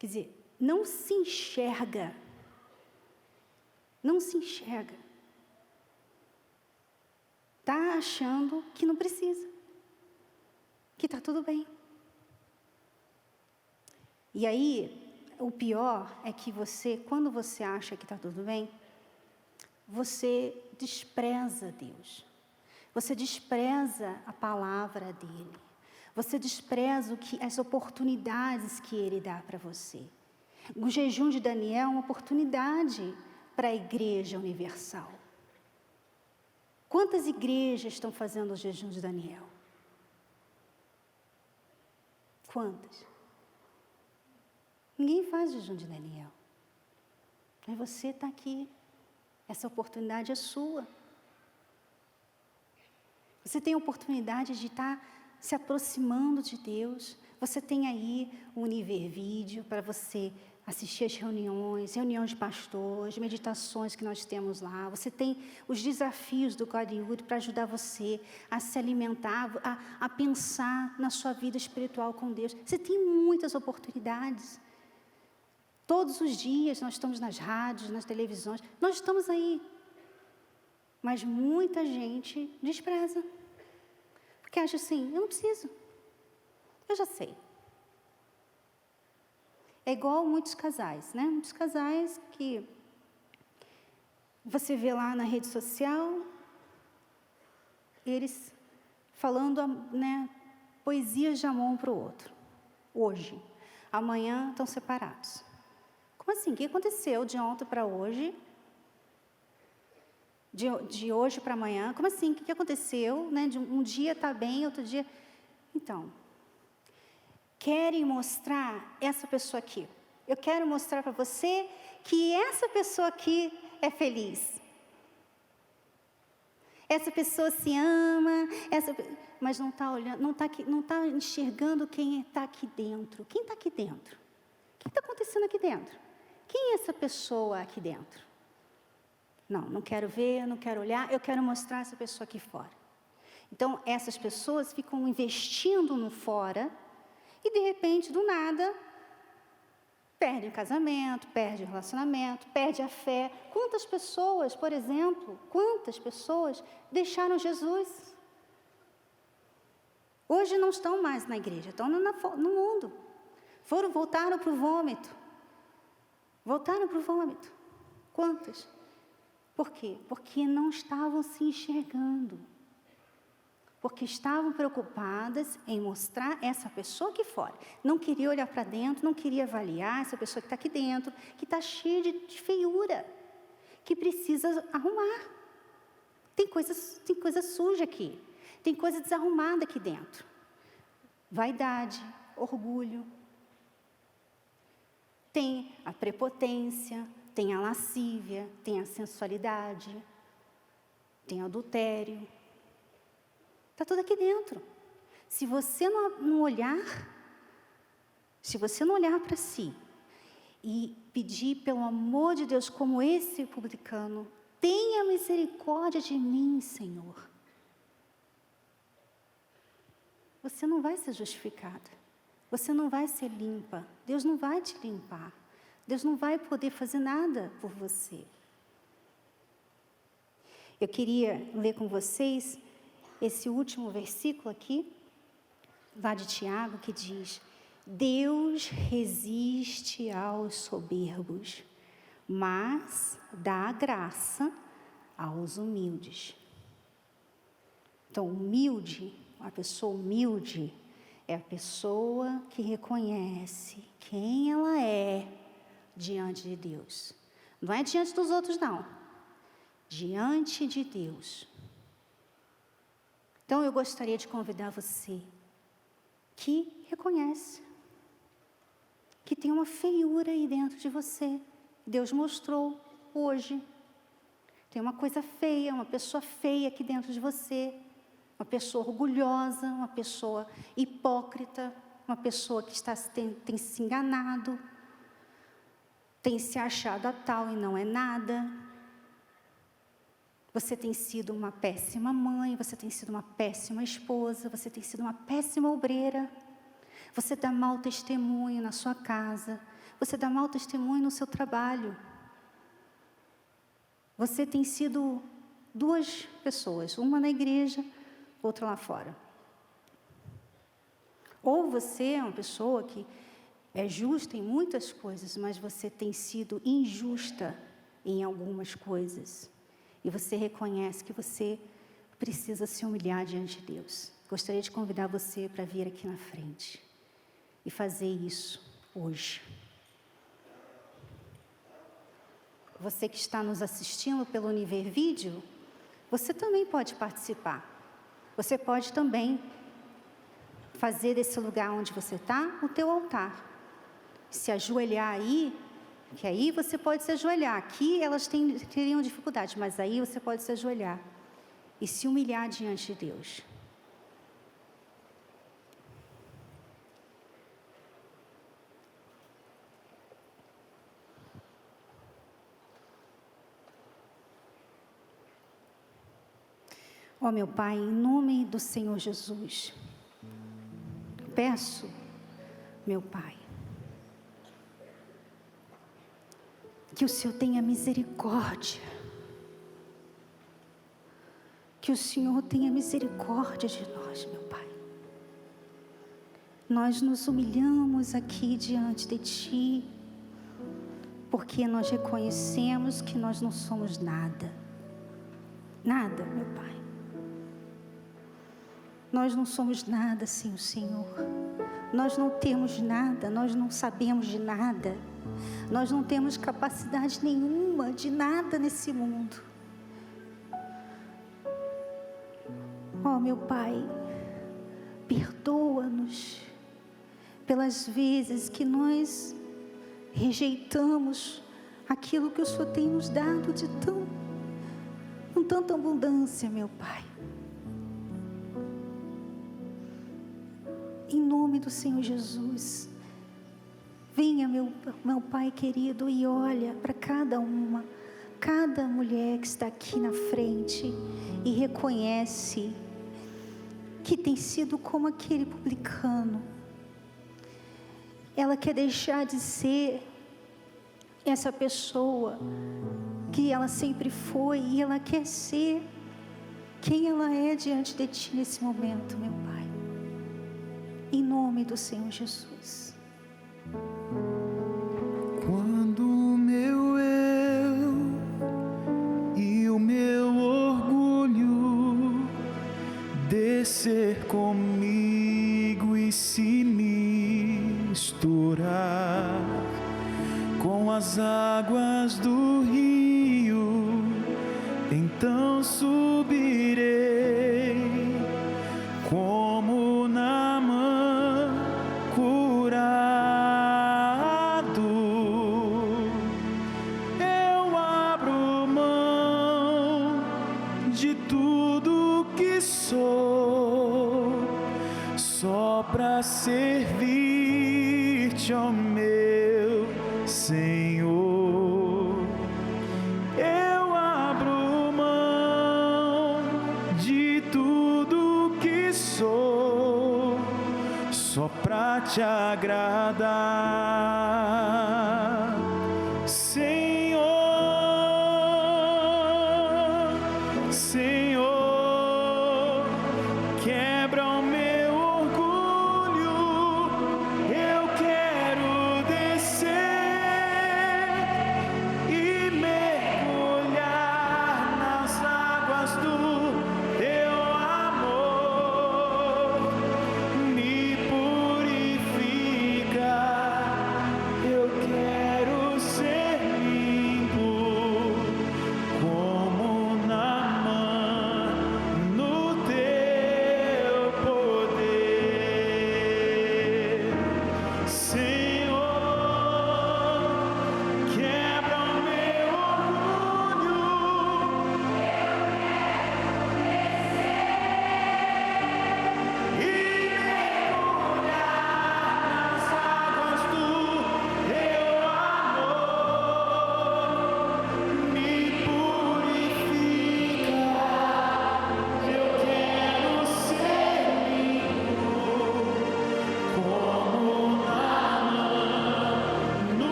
Quer dizer, não se enxerga. Não se enxerga. Está achando que não precisa. Que está tudo bem. E aí, o pior é que quando você acha que está tudo bem, você despreza Deus. Você despreza a palavra dEle. Você despreza as oportunidades que Ele dá para você. O jejum de Daniel é uma oportunidade para a Igreja Universal. Quantas igrejas estão fazendo o jejum de Daniel? Quantas? Ninguém faz jejum de Daniel. Mas você está aqui. Essa oportunidade é sua. Você tem a oportunidade de estar se aproximando de Deus. Você tem aí o Univer Vídeo para você assistir as reuniões de pastores, meditações que nós temos lá. Você tem os desafios do God Youth para ajudar você a se alimentar, a pensar na sua vida espiritual com Deus. Você tem muitas oportunidades. Todos os dias nós estamos nas rádios, nas televisões, nós estamos aí. Mas muita gente despreza. Porque acha assim, eu não preciso. Eu já sei. É igual muitos casais, né? Muitos casais que você vê lá na rede social, eles falando, né, poesias de amor um para o outro. Hoje. Amanhã estão separados. Como assim? O que aconteceu de ontem para hoje? De hoje para amanhã? Como assim? O que aconteceu? Né? Um dia está bem, outro dia... Então... Querem mostrar essa pessoa aqui. Eu quero mostrar para você que essa pessoa aqui é feliz. Essa pessoa se ama, mas não está olhando, não está enxergando quem está aqui dentro. Quem está aqui dentro? O que está acontecendo aqui dentro? Quem é essa pessoa aqui dentro? Não quero ver, não quero olhar, eu quero mostrar essa pessoa aqui fora. Então, essas pessoas ficam investindo no fora, e, de repente, do nada, perde o casamento, perde o relacionamento, perde a fé. Quantas pessoas, por exemplo, deixaram Jesus? Hoje não estão mais na igreja, estão no mundo. Voltaram para o vômito. Voltaram para o vômito. Quantas? Por quê? Porque não estavam se enxergando. Porque estavam preocupadas em mostrar essa pessoa aqui fora. Não queria olhar para dentro, não queria avaliar essa pessoa que está aqui dentro, que está cheia de feiura, que precisa arrumar. Tem coisa suja aqui, tem coisa desarrumada aqui dentro. Vaidade, orgulho. Tem a prepotência, tem a lascívia, tem a sensualidade, tem o adultério. Está tudo aqui dentro. Se você não olhar para si e pedir pelo amor de Deus, como esse publicano, tenha misericórdia de mim, Senhor. Você não vai ser justificada. Você não vai ser limpa. Deus não vai te limpar. Deus não vai poder fazer nada por você. Eu queria ler com vocês esse último versículo aqui, lá de Tiago, que diz: Deus resiste aos soberbos, mas dá graça aos humildes. Então, humilde, uma pessoa humilde, é a pessoa que reconhece quem ela é diante de Deus. Não é diante dos outros, não. Diante de Deus. Então, eu gostaria de convidar você que reconhece que tem uma feiura aí dentro de você. Deus mostrou hoje. Tem uma coisa feia, uma pessoa feia aqui dentro de você. Uma pessoa orgulhosa, uma pessoa hipócrita, uma pessoa que tem se enganado, tem se achado a tal e não é nada. Você tem sido uma péssima mãe, você tem sido uma péssima esposa, você tem sido uma péssima obreira. Você dá mau testemunho na sua casa, você dá mau testemunho no seu trabalho. Você tem sido duas pessoas, uma na igreja, outra lá fora. Ou você é uma pessoa que é justa em muitas coisas, mas você tem sido injusta em algumas coisas. E você reconhece que você precisa se humilhar diante de Deus. Gostaria de convidar você para vir aqui na frente e fazer isso hoje. Você que está nos assistindo pelo Univer Vídeo, você também pode participar. Você pode também fazer desse lugar onde você está o teu altar. Se ajoelhar aí, que aí você pode se ajoelhar. Aqui elas teriam dificuldade, mas aí você pode se ajoelhar e se humilhar diante de Deus. Ó meu Pai, em nome do Senhor Jesus, peço, meu Pai, que o Senhor tenha misericórdia, que o Senhor tenha misericórdia de nós, meu Pai. Nós nos humilhamos aqui diante de Ti, porque nós reconhecemos que nós não somos nada, nada, meu Pai. Nós não somos nada sem o Senhor. Nós não temos nada, nós não sabemos de nada. Nós não temos capacidade nenhuma de nada nesse mundo. Ó, meu Pai, perdoa-nos pelas vezes que nós rejeitamos aquilo que o Senhor tem nos dado com tanta abundância, meu Pai. Em nome do Senhor Jesus, venha, meu Pai querido, e olha para cada mulher que está aqui na frente e reconhece que tem sido como aquele publicano. Ela quer deixar de ser essa pessoa que ela sempre foi e ela quer ser quem ela é diante de Ti nesse momento, meu Pai. Em nome do Senhor Jesus. Quando o meu eu e o meu orgulho descer comigo e se misturar com as águas do rio, então subirei como Naamã curado. Eu abro mão de tudo que sou, só para servir-te, ó meu Senhor. Eu abro mão de tudo que sou, só pra te agradar, Senhor.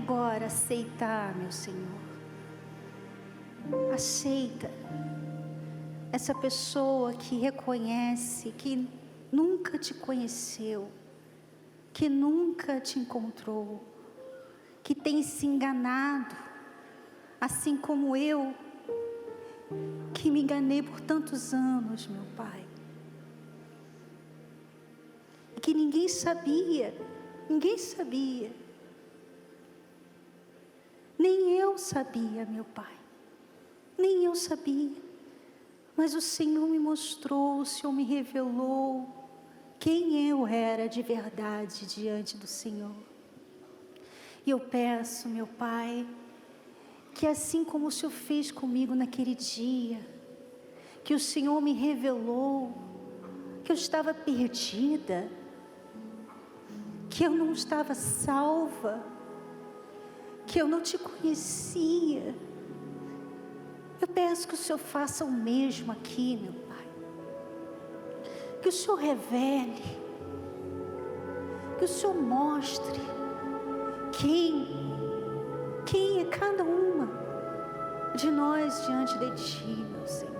agora aceitar, meu Senhor. Aceita essa pessoa que reconhece que nunca te conheceu, que nunca te encontrou, que tem se enganado, assim como eu, que me enganei por tantos anos, meu Pai. E que ninguém sabia. Nem eu sabia, meu Pai. Nem eu sabia. Mas o Senhor me mostrou, o Senhor me revelou quem eu era de verdade diante do Senhor. E eu peço, meu Pai, que assim como o Senhor fez comigo naquele dia, que o Senhor me revelou que eu estava perdida, que eu não estava salva, que eu não te conhecia. Eu peço que o Senhor faça o mesmo aqui, meu Pai. Que o Senhor revele, que o Senhor mostre quem é cada uma de nós diante de Ti, meu Senhor.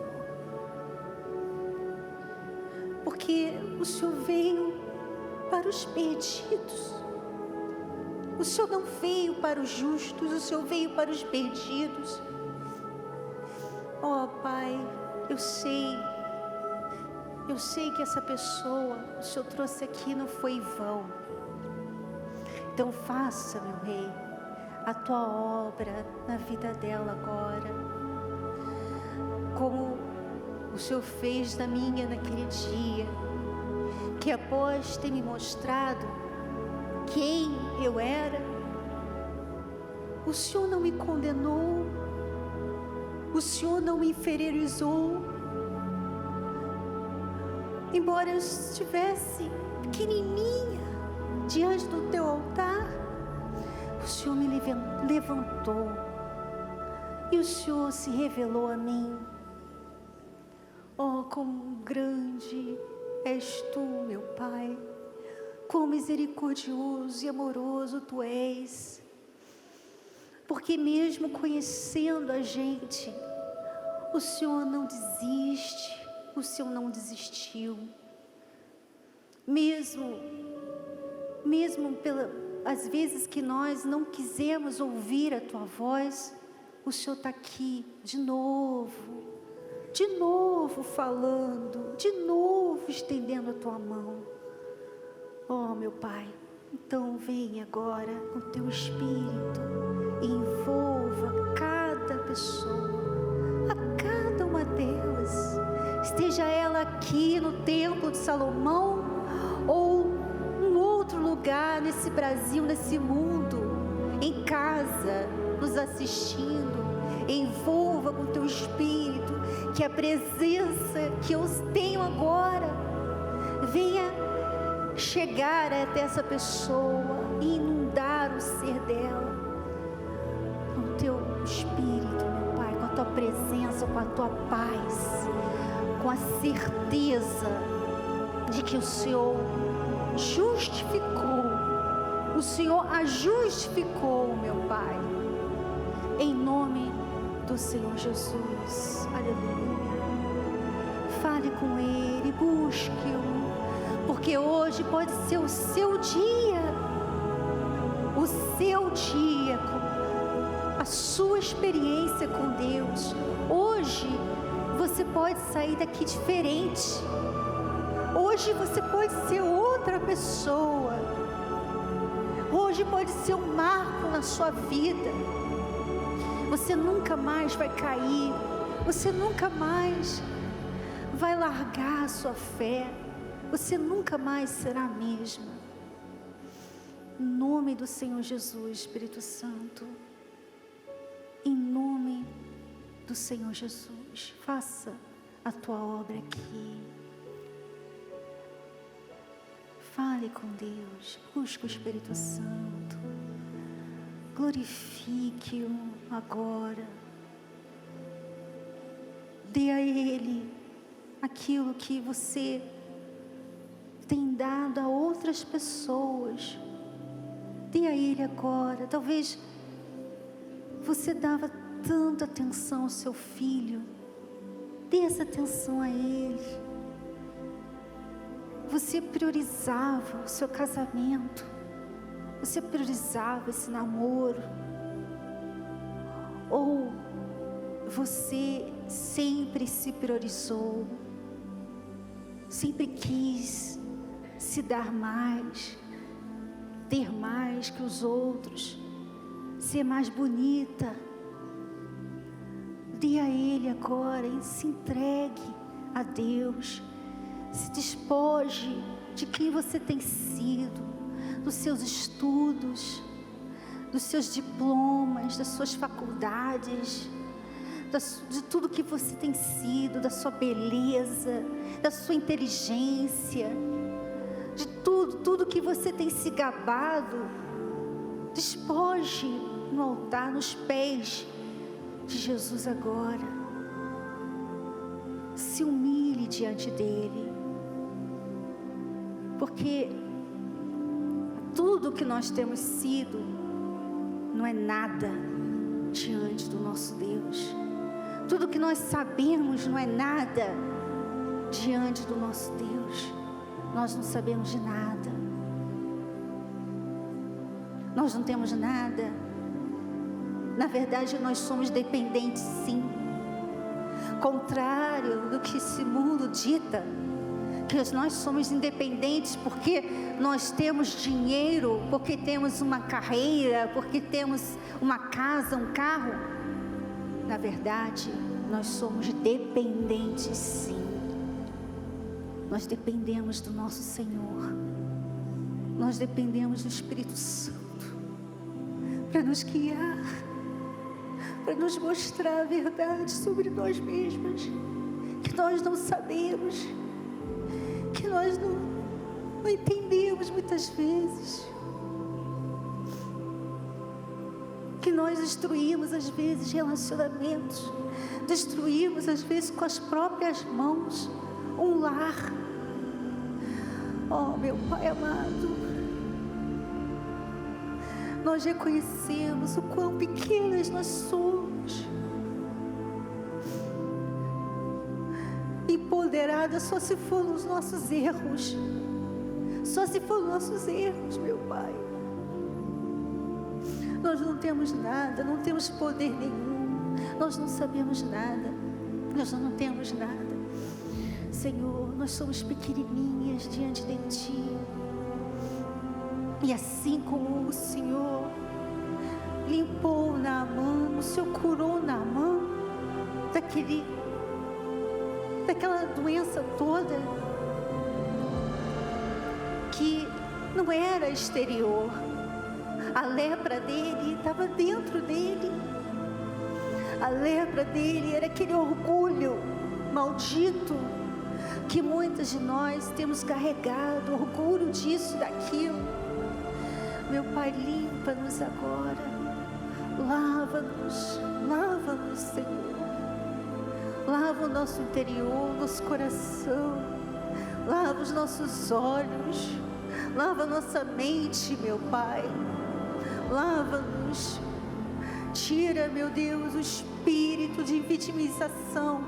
Porque o Senhor veio para os perdidos. O Senhor não veio para os justos, o Senhor veio para os perdidos. Oh, Pai, eu sei que essa pessoa o Senhor trouxe aqui não foi em vão. Então faça, meu Rei, a Tua obra na vida dela agora, como o Senhor fez na minha naquele dia, que após ter me mostrado quem eu era, o Senhor não me condenou, o Senhor não me inferiorizou. Embora eu estivesse pequenininha diante do Teu altar, o Senhor me levantou e o Senhor se revelou a mim. Oh, como grande és Tu, meu Pai, quão misericordioso e amoroso Tu és, porque mesmo conhecendo a gente, o Senhor não desiste, o Senhor não desistiu, mesmo às vezes que nós não quisemos ouvir a Tua voz, o Senhor está aqui de novo falando, de novo estendendo a Tua mão. Oh, meu Pai, então vem agora com Teu Espírito e envolva cada pessoa, a cada uma delas, esteja ela aqui no Templo de Salomão ou em outro lugar nesse Brasil, nesse mundo, em casa, nos assistindo. Envolva com Teu Espírito, que a presença que eu tenho agora venha chegar até essa pessoa e inundar o ser dela com o Teu Espírito, meu Pai, com a Tua presença, com a Tua paz, com a certeza de que o Senhor justificou, o Senhor a justificou, meu Pai, em nome do Senhor Jesus. Aleluia. Fale com Ele, busque-o, porque hoje pode ser o seu dia, a sua experiência com Deus. Hoje você pode sair daqui diferente. Hoje você pode ser outra pessoa. Hoje pode ser um marco na sua vida. Você nunca mais vai cair. Você nunca mais vai largar a sua fé. Você nunca mais será a mesma. Em nome do Senhor Jesus, Espírito Santo. Em nome do Senhor Jesus, faça a Tua obra aqui. Fale com Deus, busque o Espírito Santo. Glorifique-o agora. Dê a Ele aquilo que você tem dado a outras pessoas. Dê a Ele agora. Talvez Você dava tanta atenção ao seu filho. Dê essa atenção a ele. Você priorizava o seu casamento. Você priorizava esse namoro. Ou você sempre se priorizou, sempre quis se dar mais, ter mais que os outros, ser mais bonita. Dê a Ele agora e se entregue a Deus. Se despoje de quem você tem sido, dos seus estudos, dos seus diplomas, das suas faculdades, de tudo que você tem sido, da sua beleza, da sua inteligência, de tudo que você tem se gabado. Despoje no altar, nos pés de Jesus agora. Se humilhe diante dele, porque tudo que nós temos sido não é nada diante do nosso Deus. Tudo que nós sabemos não é nada diante do nosso Deus. Nós não sabemos de nada. Nós não temos nada. Na verdade, nós somos dependentes, sim. Contrário do que esse mundo dita, que nós somos independentes porque nós temos dinheiro, porque temos uma carreira, porque temos uma casa, um carro. Na verdade, nós somos dependentes, sim. Nós dependemos do nosso Senhor. Nós dependemos do Espírito Santo para nos guiar, para nos mostrar a verdade sobre nós mesmos, que nós não sabemos, que nós não entendemos muitas vezes, que nós destruímos às vezes relacionamentos, destruímos às vezes com as próprias mãos um lar. Oh, meu Pai amado, nós reconhecemos o quão pequenas nós somos, empoderadas só se for nos nossos erros, só se for nos nossos erros, meu Pai. Nós não temos nada, não temos poder nenhum, nós não sabemos nada, nós não temos nada. Senhor, nós somos pequenininhas diante de Ti. E assim como o Senhor limpou Naamã, o Senhor curou Naamã daquela doença toda, que não era exterior. A lepra dele estava dentro dele. A lepra dele era aquele orgulho maldito que muitas de nós temos carregado, orgulho disso, daquilo. Meu Pai, limpa-nos agora, lava-nos, Senhor. Lava o nosso interior, nosso coração, lava os nossos olhos, lava a nossa mente, meu Pai. Lava-nos, tira, meu Deus, o espírito de vitimização.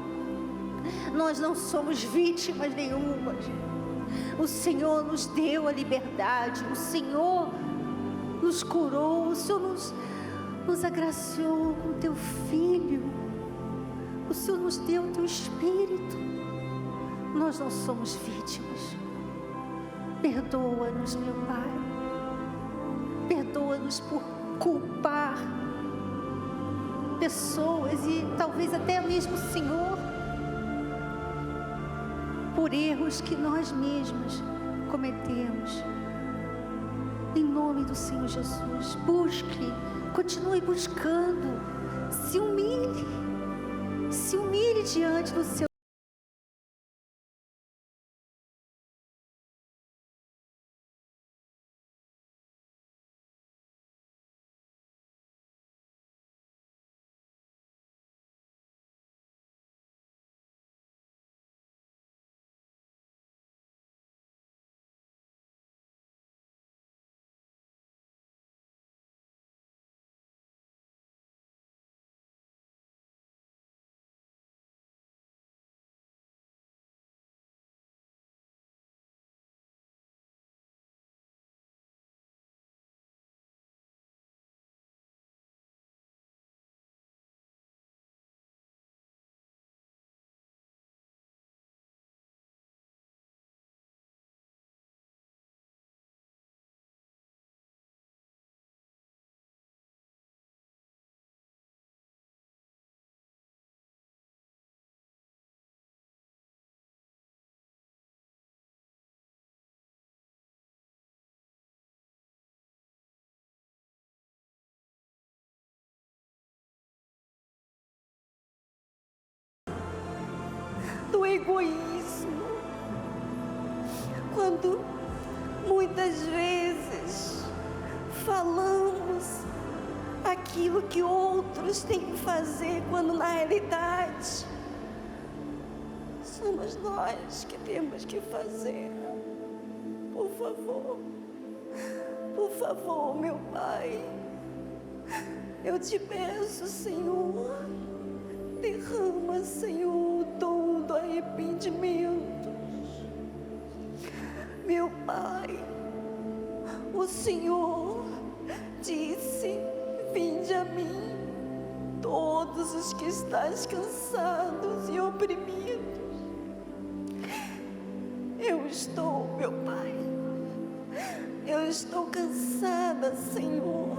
Nós não somos vítimas nenhuma. O Senhor nos deu a liberdade, o Senhor nos curou, o Senhor nos agraciou com Teu Filho, o Senhor nos deu o Teu Espírito. Nós não somos vítimas. Perdoa-nos, meu Pai. Perdoa-nos por culpar pessoas e talvez até mesmo o Senhor por erros que nós mesmos cometemos. Em nome do Senhor Jesus, busque, continue buscando, se humilhe diante do seu do egoísmo. Quando muitas vezes falamos aquilo que outros têm que fazer, quando na realidade somos nós que temos que fazer. Por favor, meu Pai, eu te peço, Senhor, derrama, Senhor, o dom do arrependimento. Meu Pai, o Senhor disse: vinde a mim, todos os que estáis cansados e oprimidos. Eu estou, meu Pai, eu estou cansada, Senhor.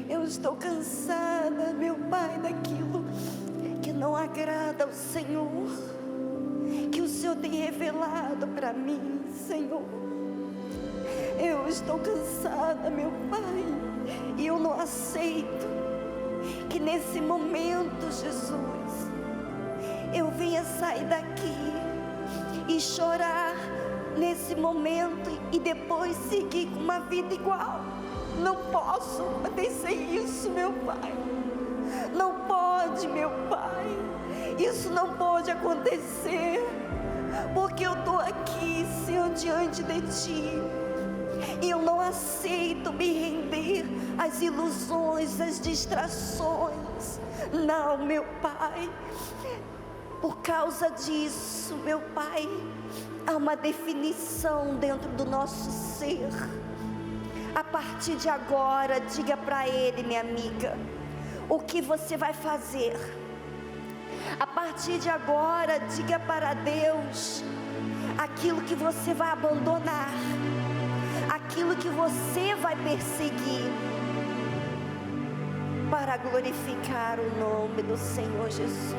Eu estou cansada, meu Pai, daquilo que não agrada ao Senhor, que o Senhor tem revelado para mim, Senhor. Eu estou cansada, meu Pai, e eu não aceito que nesse momento, Jesus, eu venha sair daqui e chorar nesse momento e depois seguir com uma vida igual. Não posso acontecer isso, meu Pai. Não pode, meu Pai. Isso não pode acontecer, porque eu estou aqui, Senhor, diante de Ti, e eu não aceito me render às ilusões, às distrações. Não, meu Pai. Por causa disso, meu Pai, há uma definição dentro do nosso ser. A partir de agora, diga para Ele, minha amiga, o que você vai fazer. A partir de agora, diga para Deus aquilo que você vai abandonar, aquilo que você vai perseguir, para glorificar o nome do Senhor Jesus.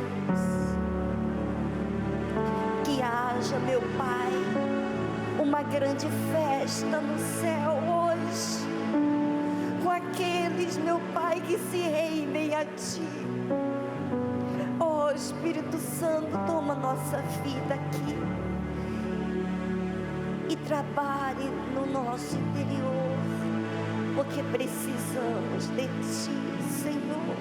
Que haja, meu Pai, uma grande festa no céu hoje, com aqueles, meu Pai, que se rendem a Ti. Oh, Espírito Santo, toma nossa vida aqui e trabalhe no nosso interior, porque precisamos de Ti, Senhor.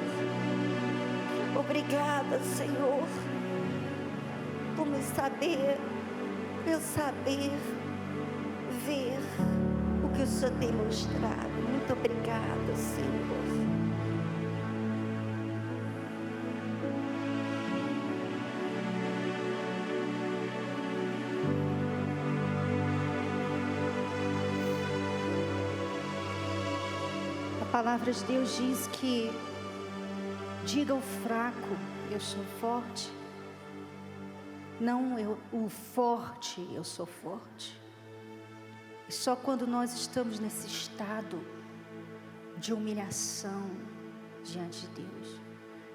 Obrigada, Senhor, por me saber, eu saber ver o que o Senhor tem mostrado. Muito obrigada, Senhor. A palavra de Deus diz que diga ao fraco, eu sou forte. Não o forte, eu sou forte. E só quando nós estamos nesse estado de humilhação diante de Deus,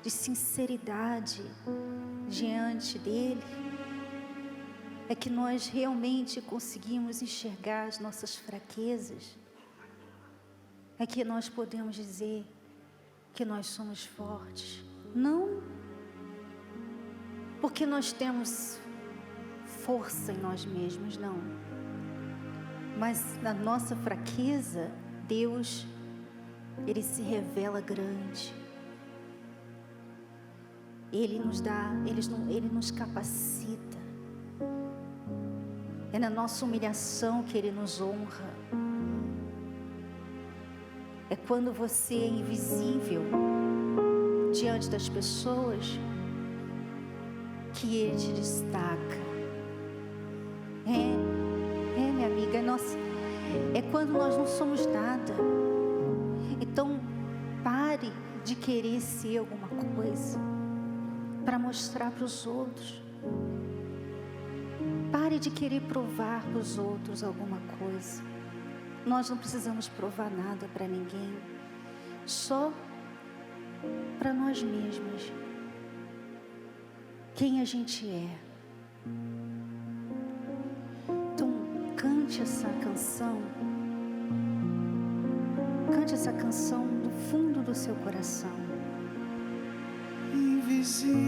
de sinceridade diante dEle, é que nós realmente conseguimos enxergar as nossas fraquezas. É que nós podemos dizer que nós somos fortes. Não porque nós temos força em nós mesmos, não. Mas na nossa fraqueza, Deus, Ele se revela grande. Ele nos dá, Ele nos capacita. É na nossa humilhação que Ele nos honra. É quando você é invisível diante das pessoas que Ele te destaca. Minha amiga, é quando nós não somos nada. Então, pare de querer ser alguma coisa para mostrar para os outros. Pare de querer provar para os outros alguma coisa. Nós não precisamos provar nada para ninguém, só para nós mesmos. Quem a gente é. Então, cante essa canção. Cante essa canção do fundo do seu coração. Invisível,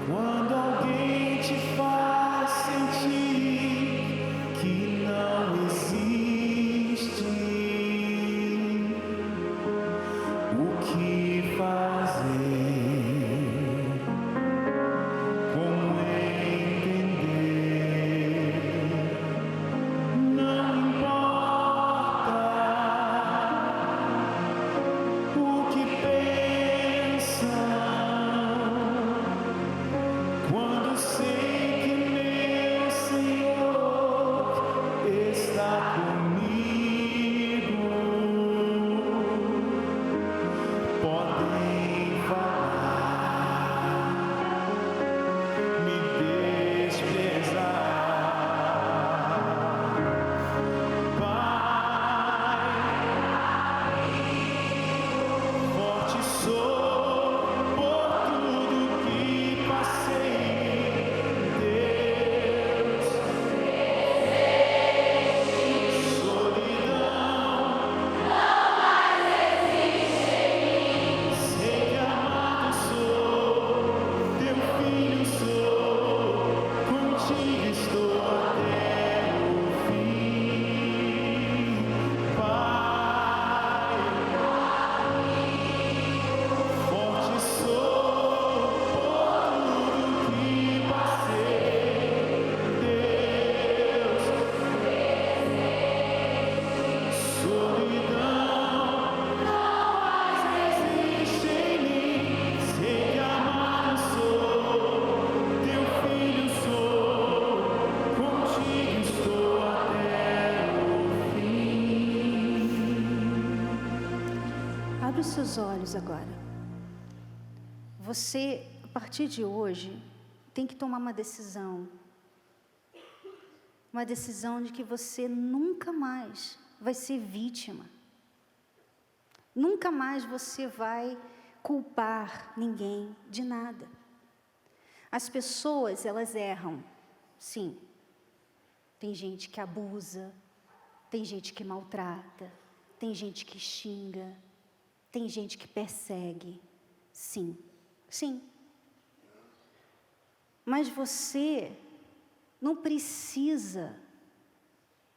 quando alguém te faz sentir que não existe o que fazer, como entender, não importa o que pensam, quando sei que meu Senhor está comigo. Podem falar, me desprezar, Pai, forte sou por tudo que passei, Deus, solidão não mais existe em mim. Sei que amado sou, teu filho sou, contigo estou até o fim, Pai. Forte sou por tudo que passei, Deus, solidão não mais existe em mim. Sei que amado sou, teu filho sou, contigo estou até o fim. Abre os seus olhos agora. Você, a partir de hoje, tem que tomar uma decisão. Uma decisão de que você nunca mais vai ser vítima. Nunca mais você vai culpar ninguém de nada. As pessoas, elas erram, sim. Tem gente que abusa, tem gente que maltrata, tem gente que xinga, tem gente que persegue, sim, sim. Mas você não precisa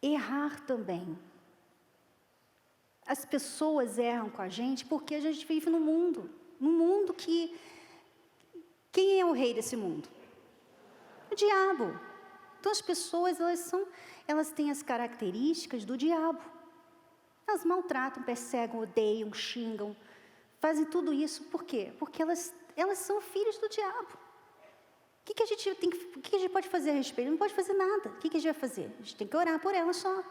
errar também. As pessoas erram com a gente porque a gente vive num mundo que... Quem é o rei desse mundo? O diabo. Então as pessoas, elas têm as características do diabo. Elas maltratam, perseguem, odeiam, xingam, fazem tudo isso. Por quê? Porque elas são filhos do diabo. O que a gente pode fazer a respeito? Não pode fazer nada. O que a gente vai fazer? A gente tem que orar por elas só.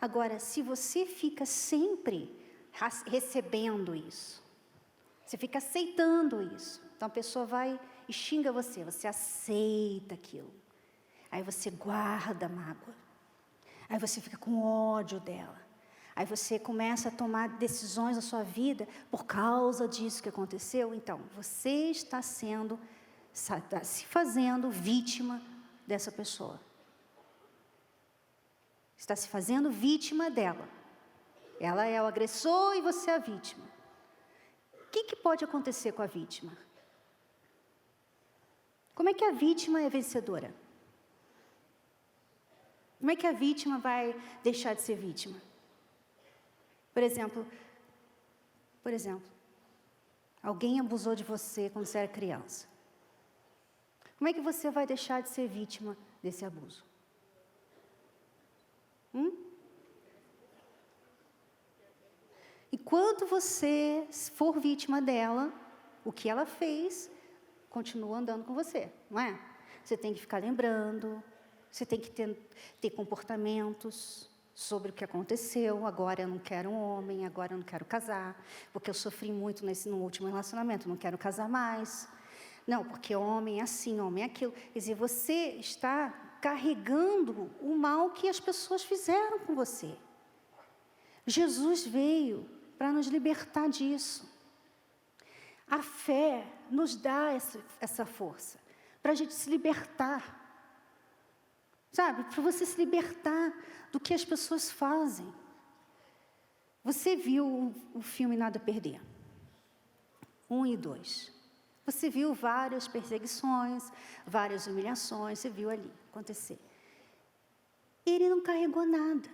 Agora, se você fica sempre recebendo isso, você fica aceitando isso, então a pessoa vai e xinga você aceita aquilo. Aí você guarda a mágoa. Aí você fica com ódio dela. Aí você começa a tomar decisões na sua vida por causa disso que aconteceu. Então, você está se fazendo vítima dessa pessoa. Está se fazendo vítima dela. Ela é o agressor e você é a vítima. O que pode acontecer com a vítima? Como é que a vítima é vencedora? Como é que a vítima vai deixar de ser vítima? Por exemplo, alguém abusou de você quando você era criança. Como é que você vai deixar de ser vítima desse abuso? Enquanto você for vítima dela, o que ela fez continua andando com você, não é? Você tem que ficar lembrando, você tem que ter comportamentos sobre o que aconteceu. Agora eu não quero um homem, agora eu não quero casar, porque eu sofri muito no último relacionamento, não quero casar mais. Não, porque homem é assim, homem é aquilo. Quer dizer, você está carregando o mal que as pessoas fizeram com você. Jesus veio para nos libertar disso. A fé nos dá essa força, para a gente se libertar. Sabe, para você se libertar do que as pessoas fazem. Você viu o filme Nada a Perder? 1 e 2. Você viu várias perseguições, várias humilhações, você viu ali acontecer. Ele não carregou nada.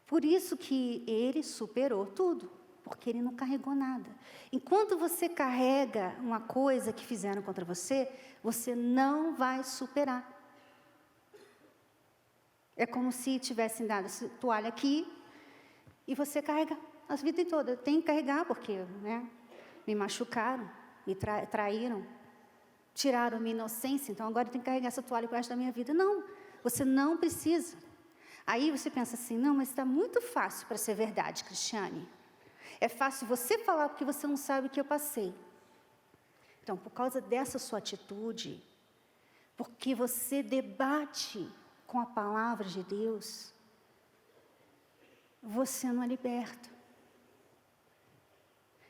Por isso que ele superou tudo, porque ele não carregou nada. Enquanto você carrega uma coisa que fizeram contra você, você não vai superar. É como se tivessem dado essa toalha aqui e você carrega a vida toda. Eu tenho que carregar porque, né, me machucaram, me traíram, tiraram a minha inocência, então agora eu tenho que carregar essa toalha pro resto da minha vida. Não, você não precisa. Aí você pensa assim, não, mas está muito fácil para ser verdade, Cristiane. É fácil você falar porque você não sabe o que eu passei. Então, por causa dessa sua atitude, porque você debate com a palavra de Deus, você não é liberto.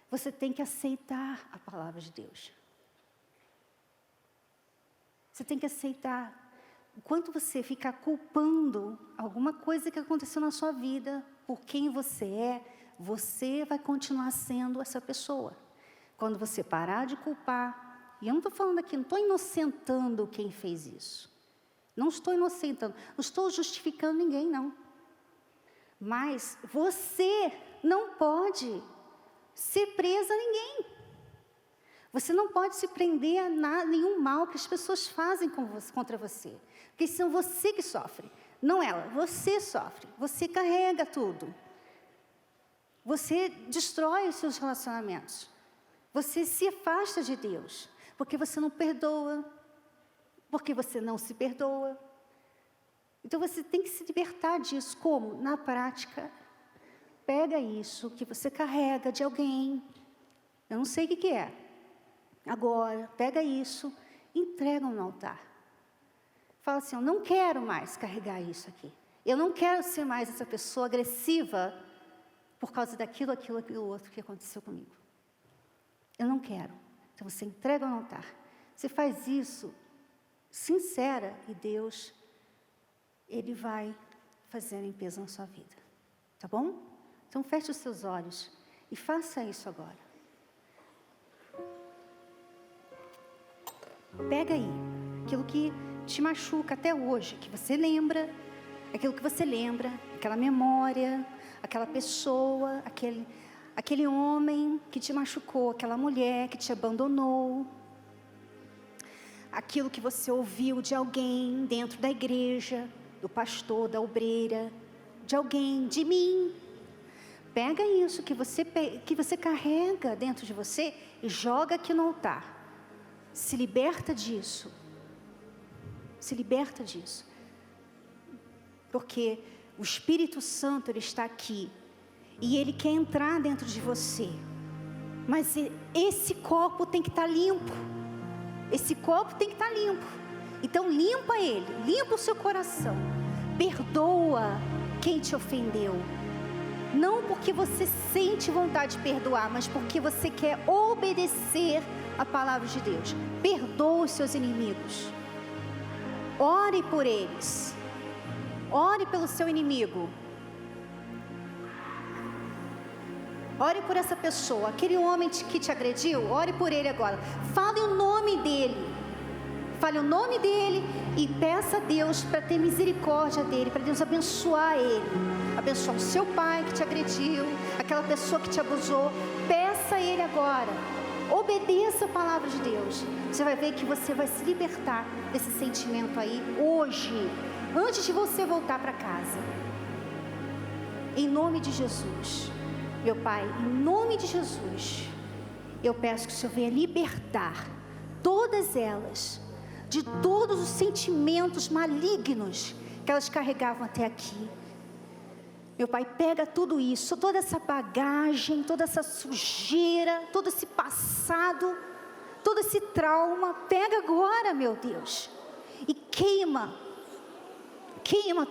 Você tem que aceitar a palavra de Deus. Você tem que aceitar. Enquanto você ficar culpando alguma coisa que aconteceu na sua vida, por quem você vai continuar sendo essa pessoa. Quando você parar de culpar, e eu não estou falando aqui, não estou inocentando quem fez isso. Não estou inocentando, não estou justificando ninguém, não. Mas você não pode ser presa a ninguém. Você não pode se prender a nenhum mal que as pessoas fazem contra você. Porque são você que sofre, não ela. Você sofre, você carrega tudo. Você destrói os seus relacionamentos. Você se afasta de Deus, porque você não perdoa, porque você não se perdoa. Então você tem que se libertar disso. Como? Na prática, pega isso que você carrega de alguém, eu não sei o que é. Agora, pega isso, entrega no altar. Fala assim, eu não quero mais carregar isso aqui. Eu não quero ser mais essa pessoa agressiva por causa daquilo outro que aconteceu comigo. Eu não quero. Então você entrega no altar. Você faz isso sincera e Deus, Ele vai fazer a limpeza na sua vida. Tá bom? Então feche os seus olhos e faça isso agora. Pega aí aquilo que te machuca até hoje, que você lembra, aquilo que você lembra, aquela memória, aquela pessoa, aquele homem que te machucou, aquela mulher que te abandonou, aquilo que você ouviu de alguém dentro da igreja, do pastor, da obreira, de alguém, de mim. Pega isso que você carrega dentro de você e joga aqui no altar. Se liberta disso. Se liberta disso. Porque o Espírito Santo, Ele está aqui. E Ele quer entrar dentro de você. Mas esse copo tem que estar limpo. Esse copo tem que estar limpo. Então limpa ele. Limpa o seu coração. Perdoa quem te ofendeu. Não porque você sente vontade de perdoar, mas porque você quer obedecer a palavra de Deus. Perdoa os seus inimigos. Ore por eles. Ore pelo seu inimigo. Ore por essa pessoa. Aquele homem que te agrediu, ore por ele agora. Fale o nome dele. Fale o nome dele e peça a Deus para ter misericórdia dele, para Deus abençoar ele. Abençoar o seu pai que te agrediu, aquela pessoa que te abusou. Peça a ele agora. Obedeça a palavra de Deus. Você vai ver que você vai se libertar desse sentimento aí hoje, antes de você voltar para casa. Em nome de Jesus. Meu Pai, em nome de Jesus, eu peço que o Senhor venha libertar todas elas, de todos os sentimentos malignos que elas carregavam até aqui. Meu Pai, pega tudo isso, toda essa bagagem, toda essa sujeira, todo esse passado, todo esse trauma, pega agora, meu Deus, e queima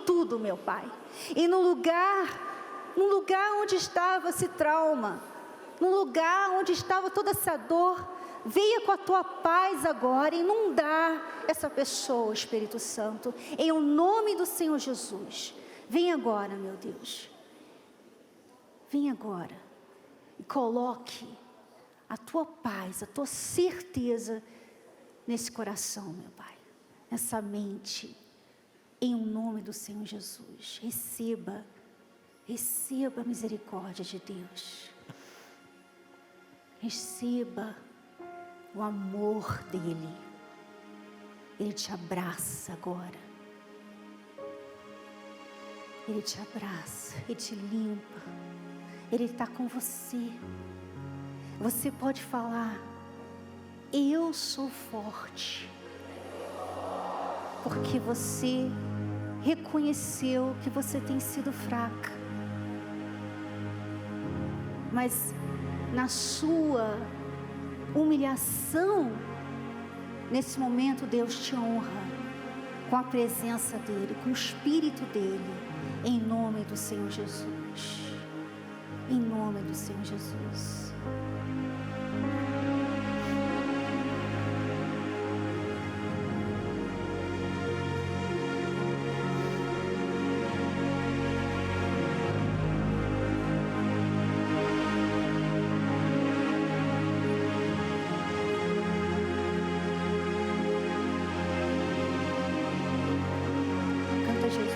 tudo, meu Pai. E no lugar onde estava esse trauma, no lugar onde estava toda essa dor, venha com a tua paz agora, inundar essa pessoa, Espírito Santo, em o nome do Senhor Jesus. Vem agora, meu Deus. Vem agora e coloque a tua paz, a tua certeza nesse coração, meu Pai, nessa mente, em nome do Senhor Jesus. Receba a misericórdia de Deus. Receba o amor dEle. Ele te abraça agora. Ele te abraça, Ele te limpa. Ele está com você. Você pode falar: eu sou forte. Porque você reconheceu que você tem sido fraca. Mas na sua humilhação, nesse momento Deus te honra com a presença dEle, com o Espírito dEle, em nome do Senhor Jesus. Em nome do Senhor Jesus. Canta Jesus.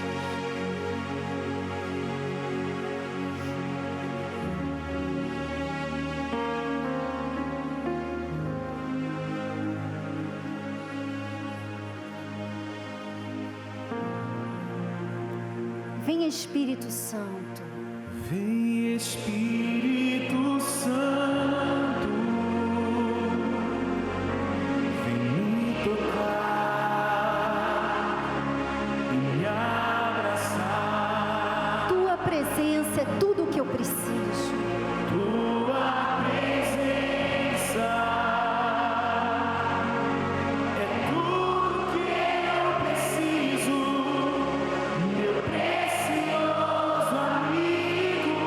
Vem Espírito Santo. Vem Espírito Santo, vem me tocar e me abraçar. Tua presença é tudo o que eu preciso. Tua presença é tudo que eu preciso, meu precioso amigo.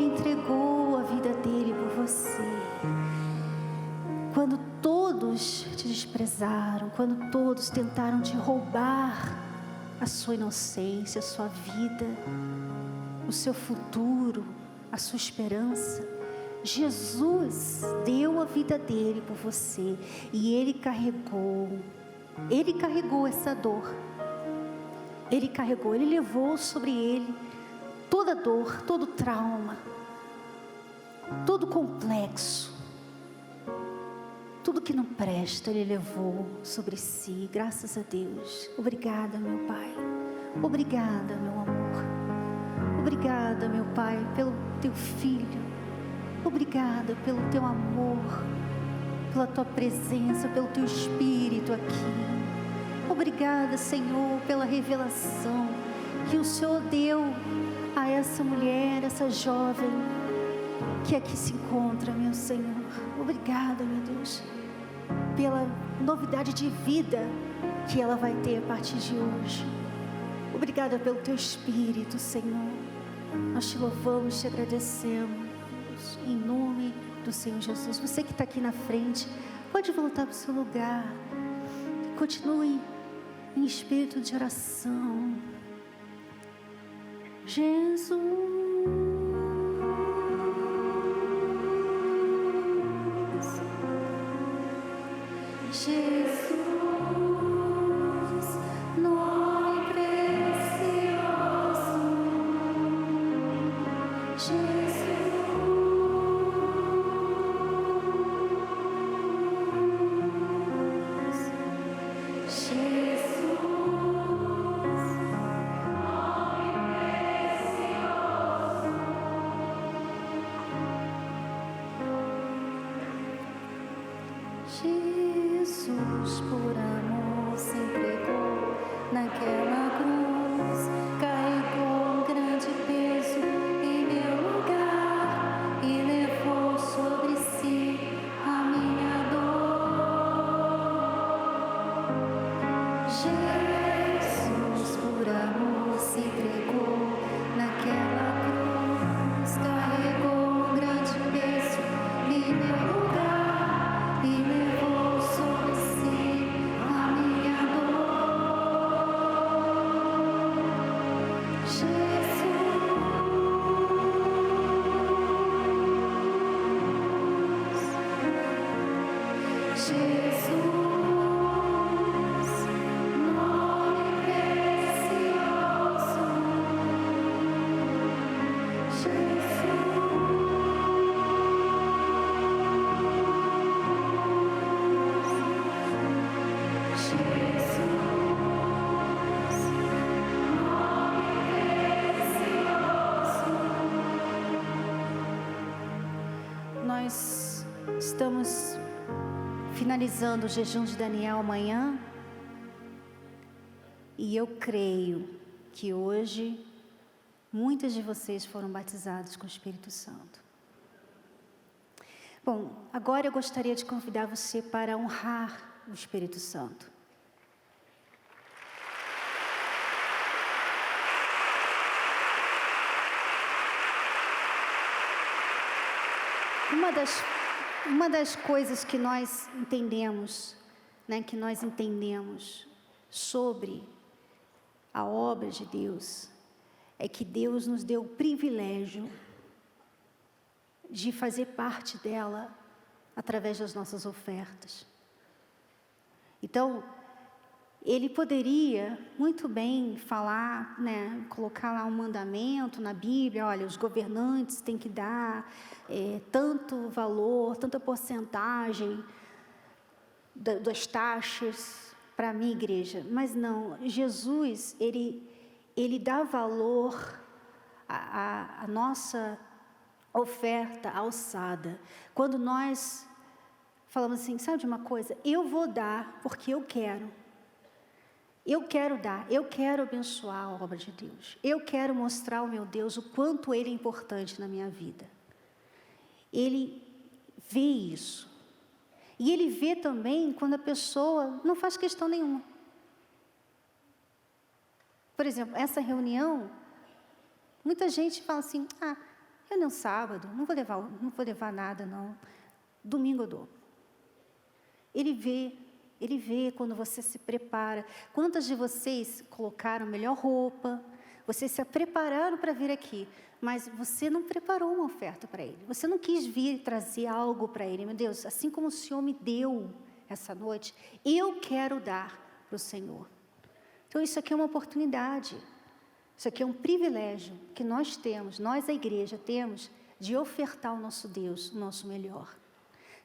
entregou a vida dele por você. Quando todos te desprezaram, quando todos tentaram te roubar a sua inocência, a sua vida, o seu futuro, a sua esperança, Jesus deu a vida dele por você e ele carregou essa dor. Ele levou sobre ele toda dor, todo trauma, todo complexo. Tudo que não presta, Ele levou sobre si, graças a Deus. Obrigada, meu Pai. Obrigada, meu amor. Obrigada, meu Pai, pelo Teu Filho. Obrigada pelo Teu amor, pela Tua presença, pelo Teu Espírito aqui. Obrigada, Senhor, pela revelação que o Senhor deu a essa mulher, essa jovem que aqui se encontra, meu Senhor. Obrigada, meu Deus, pela novidade de vida que ela vai ter a partir de hoje. Obrigada pelo Teu Espírito, Senhor. Nós Te louvamos, Te agradecemos, em nome do Senhor Jesus. Você que está aqui na frente, pode voltar para o seu lugar. Continue em espírito de oração. Jesus. Jesus, nome precioso. Jesus, Jesus, por amor, se entregou naquela cruz, carregou um grande peso em meu lugar e levou sobre si a minha dor. Jesus, por amor, se entregou naquela cruz, carregou um grande peso em meu lugar e levou sobre si a minha dor. Jesus, nome precioso. Nós estamos finalizando o jejum de Daniel amanhã e eu creio que hoje muitas de vocês foram batizados com o Espírito Santo. Bom, agora eu gostaria de convidar você para honrar o Espírito Santo. Uma das coisas que nós entendemos, sobre a obra de Deus, é que Deus nos deu o privilégio de fazer parte dela através das nossas ofertas. Então, Ele poderia muito bem falar, colocar lá um mandamento na Bíblia, olha, os governantes têm que dar tanto valor, tanta porcentagem das taxas para a minha igreja. Mas não, Jesus, Ele dá valor à nossa oferta alçada. Quando nós falamos assim, sabe de uma coisa? Eu vou dar porque eu quero. Eu quero dar, eu quero abençoar a obra de Deus. Eu quero mostrar ao meu Deus o quanto Ele é importante na minha vida. Ele vê isso. E Ele vê também quando a pessoa não faz questão nenhuma. Por exemplo, essa reunião, muita gente fala assim, reunião sábado, não vou levar nada, não. Domingo eu dou. Ele vê quando você se prepara. Quantas de vocês colocaram melhor roupa, vocês se prepararam para vir aqui, mas você não preparou uma oferta para ele. Você não quis vir e trazer algo para ele. Meu Deus, assim como o Senhor me deu essa noite, eu quero dar para o Senhor. Então, isso aqui é uma oportunidade. Isso aqui é um privilégio que nós temos, nós, a igreja, temos de ofertar ao nosso Deus o nosso melhor.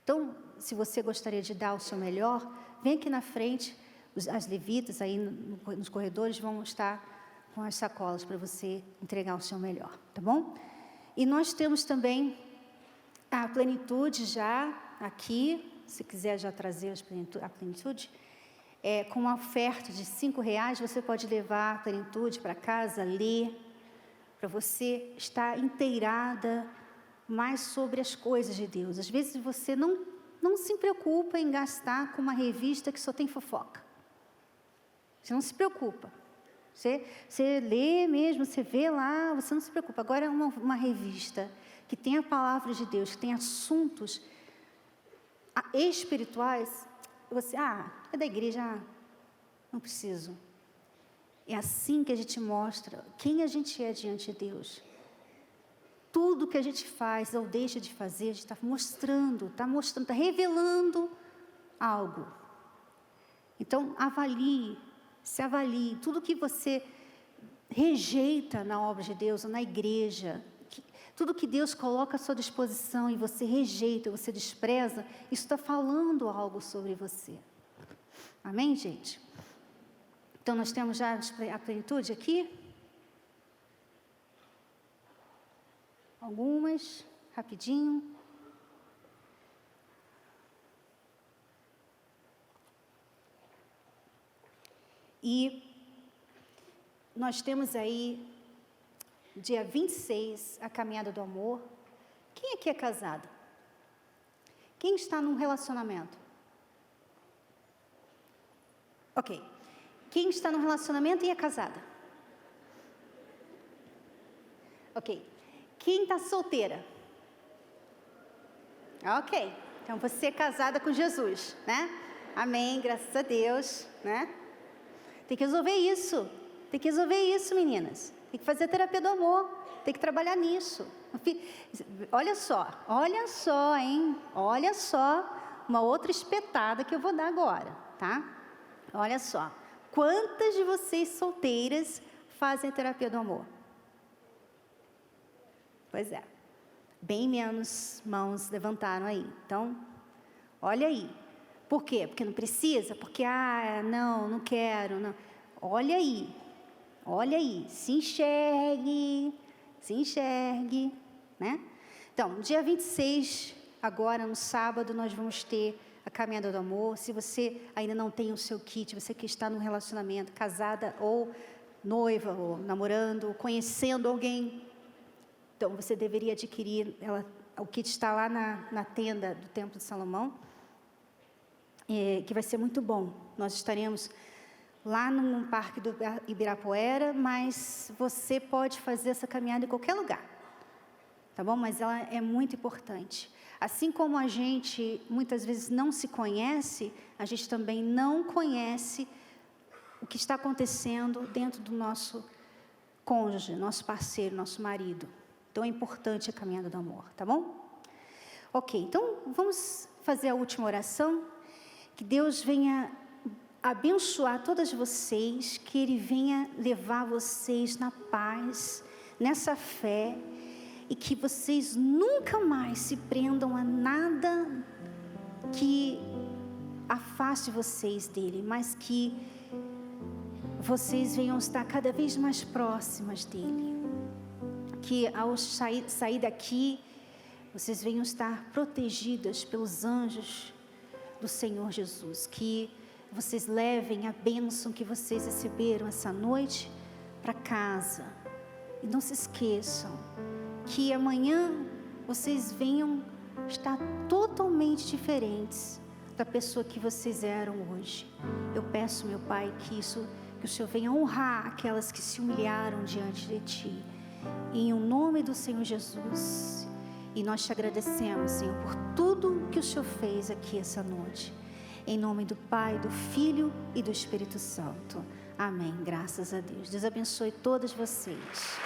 Então, se você gostaria de dar o seu melhor, vem aqui na frente, as levitas aí nos corredores vão estar com as sacolas para você entregar o seu melhor, tá bom? E nós temos também a plenitude já aqui, se quiser já trazer a plenitude, com uma oferta de R$5, você pode levar a plenitude para casa, ler, para você estar inteirada mais sobre as coisas de Deus. Às vezes você não se preocupa em gastar com uma revista que só tem fofoca. Você não se preocupa. Você lê mesmo, você vê lá, você não se preocupa. Agora é uma revista que tem a palavra de Deus, que tem assuntos espirituais. Você, é da igreja, não preciso. É assim que a gente mostra quem a gente é diante de Deus. Tudo que a gente faz ou deixa de fazer, a gente está mostrando, está revelando algo. Então, se avalie. Tudo que você rejeita na obra de Deus, na igreja, tudo que Deus coloca à sua disposição e você rejeita, você despreza, isso está falando algo sobre você. Amém, gente? Então, nós temos já a plenitude aqui. Algumas, rapidinho. E nós temos aí, dia 26, a Caminhada do Amor. Quem aqui é casado? Quem está num relacionamento? Ok. Quem está num relacionamento e é casada? Ok. Quem está solteira? Ok. Então, você é casada com Jesus, né? Amém, graças a Deus, né? Tem que resolver isso. Tem que resolver isso, meninas. Tem que fazer a terapia do amor. Tem que trabalhar nisso. Olha só, hein? Olha só uma outra espetada que eu vou dar agora, tá? Olha só. Quantas de vocês solteiras fazem a terapia do amor? Pois é. Bem menos mãos levantaram aí. Então, olha aí. Por quê? Porque não precisa? Porque, não quero. Não. Olha aí. Se enxergue, né? Então, dia 26, agora no sábado, nós vamos ter a Caminhada do Amor. Se você ainda não tem o seu kit, você que está num relacionamento, casada ou noiva, ou namorando, ou conhecendo alguém, então você deveria adquirir, o kit está lá na tenda do Templo de Salomão, que vai ser muito bom. Nós estaremos lá no Parque do Ibirapuera, mas você pode fazer essa caminhada em qualquer lugar, tá bom? Mas ela é muito importante. Assim como a gente muitas vezes não se conhece, a gente também não conhece o que está acontecendo dentro do nosso cônjuge, nosso parceiro, nosso marido. Então é importante a Caminhada do Amor, tá bom? Ok, então vamos fazer a última oração. Que Deus venha abençoar todas vocês, que Ele venha levar vocês na paz, nessa fé, e que vocês nunca mais se prendam a nada que afaste vocês dele, mas que vocês venham estar cada vez mais próximas dele. Que ao sair daqui, vocês venham estar protegidas pelos anjos do Senhor Jesus. Que vocês levem a bênção que vocês receberam essa noite para casa. E não se esqueçam que amanhã vocês venham estar totalmente diferentes da pessoa que vocês eram hoje. Eu peço, meu Pai, que o Senhor venha honrar aquelas que se humilharam diante de Ti. em o nome do Senhor Jesus. E nós te agradecemos, Senhor, por tudo que o Senhor fez aqui essa noite. Em nome do Pai, do Filho e do Espírito Santo. Amém. Graças a Deus. Deus abençoe todas vocês.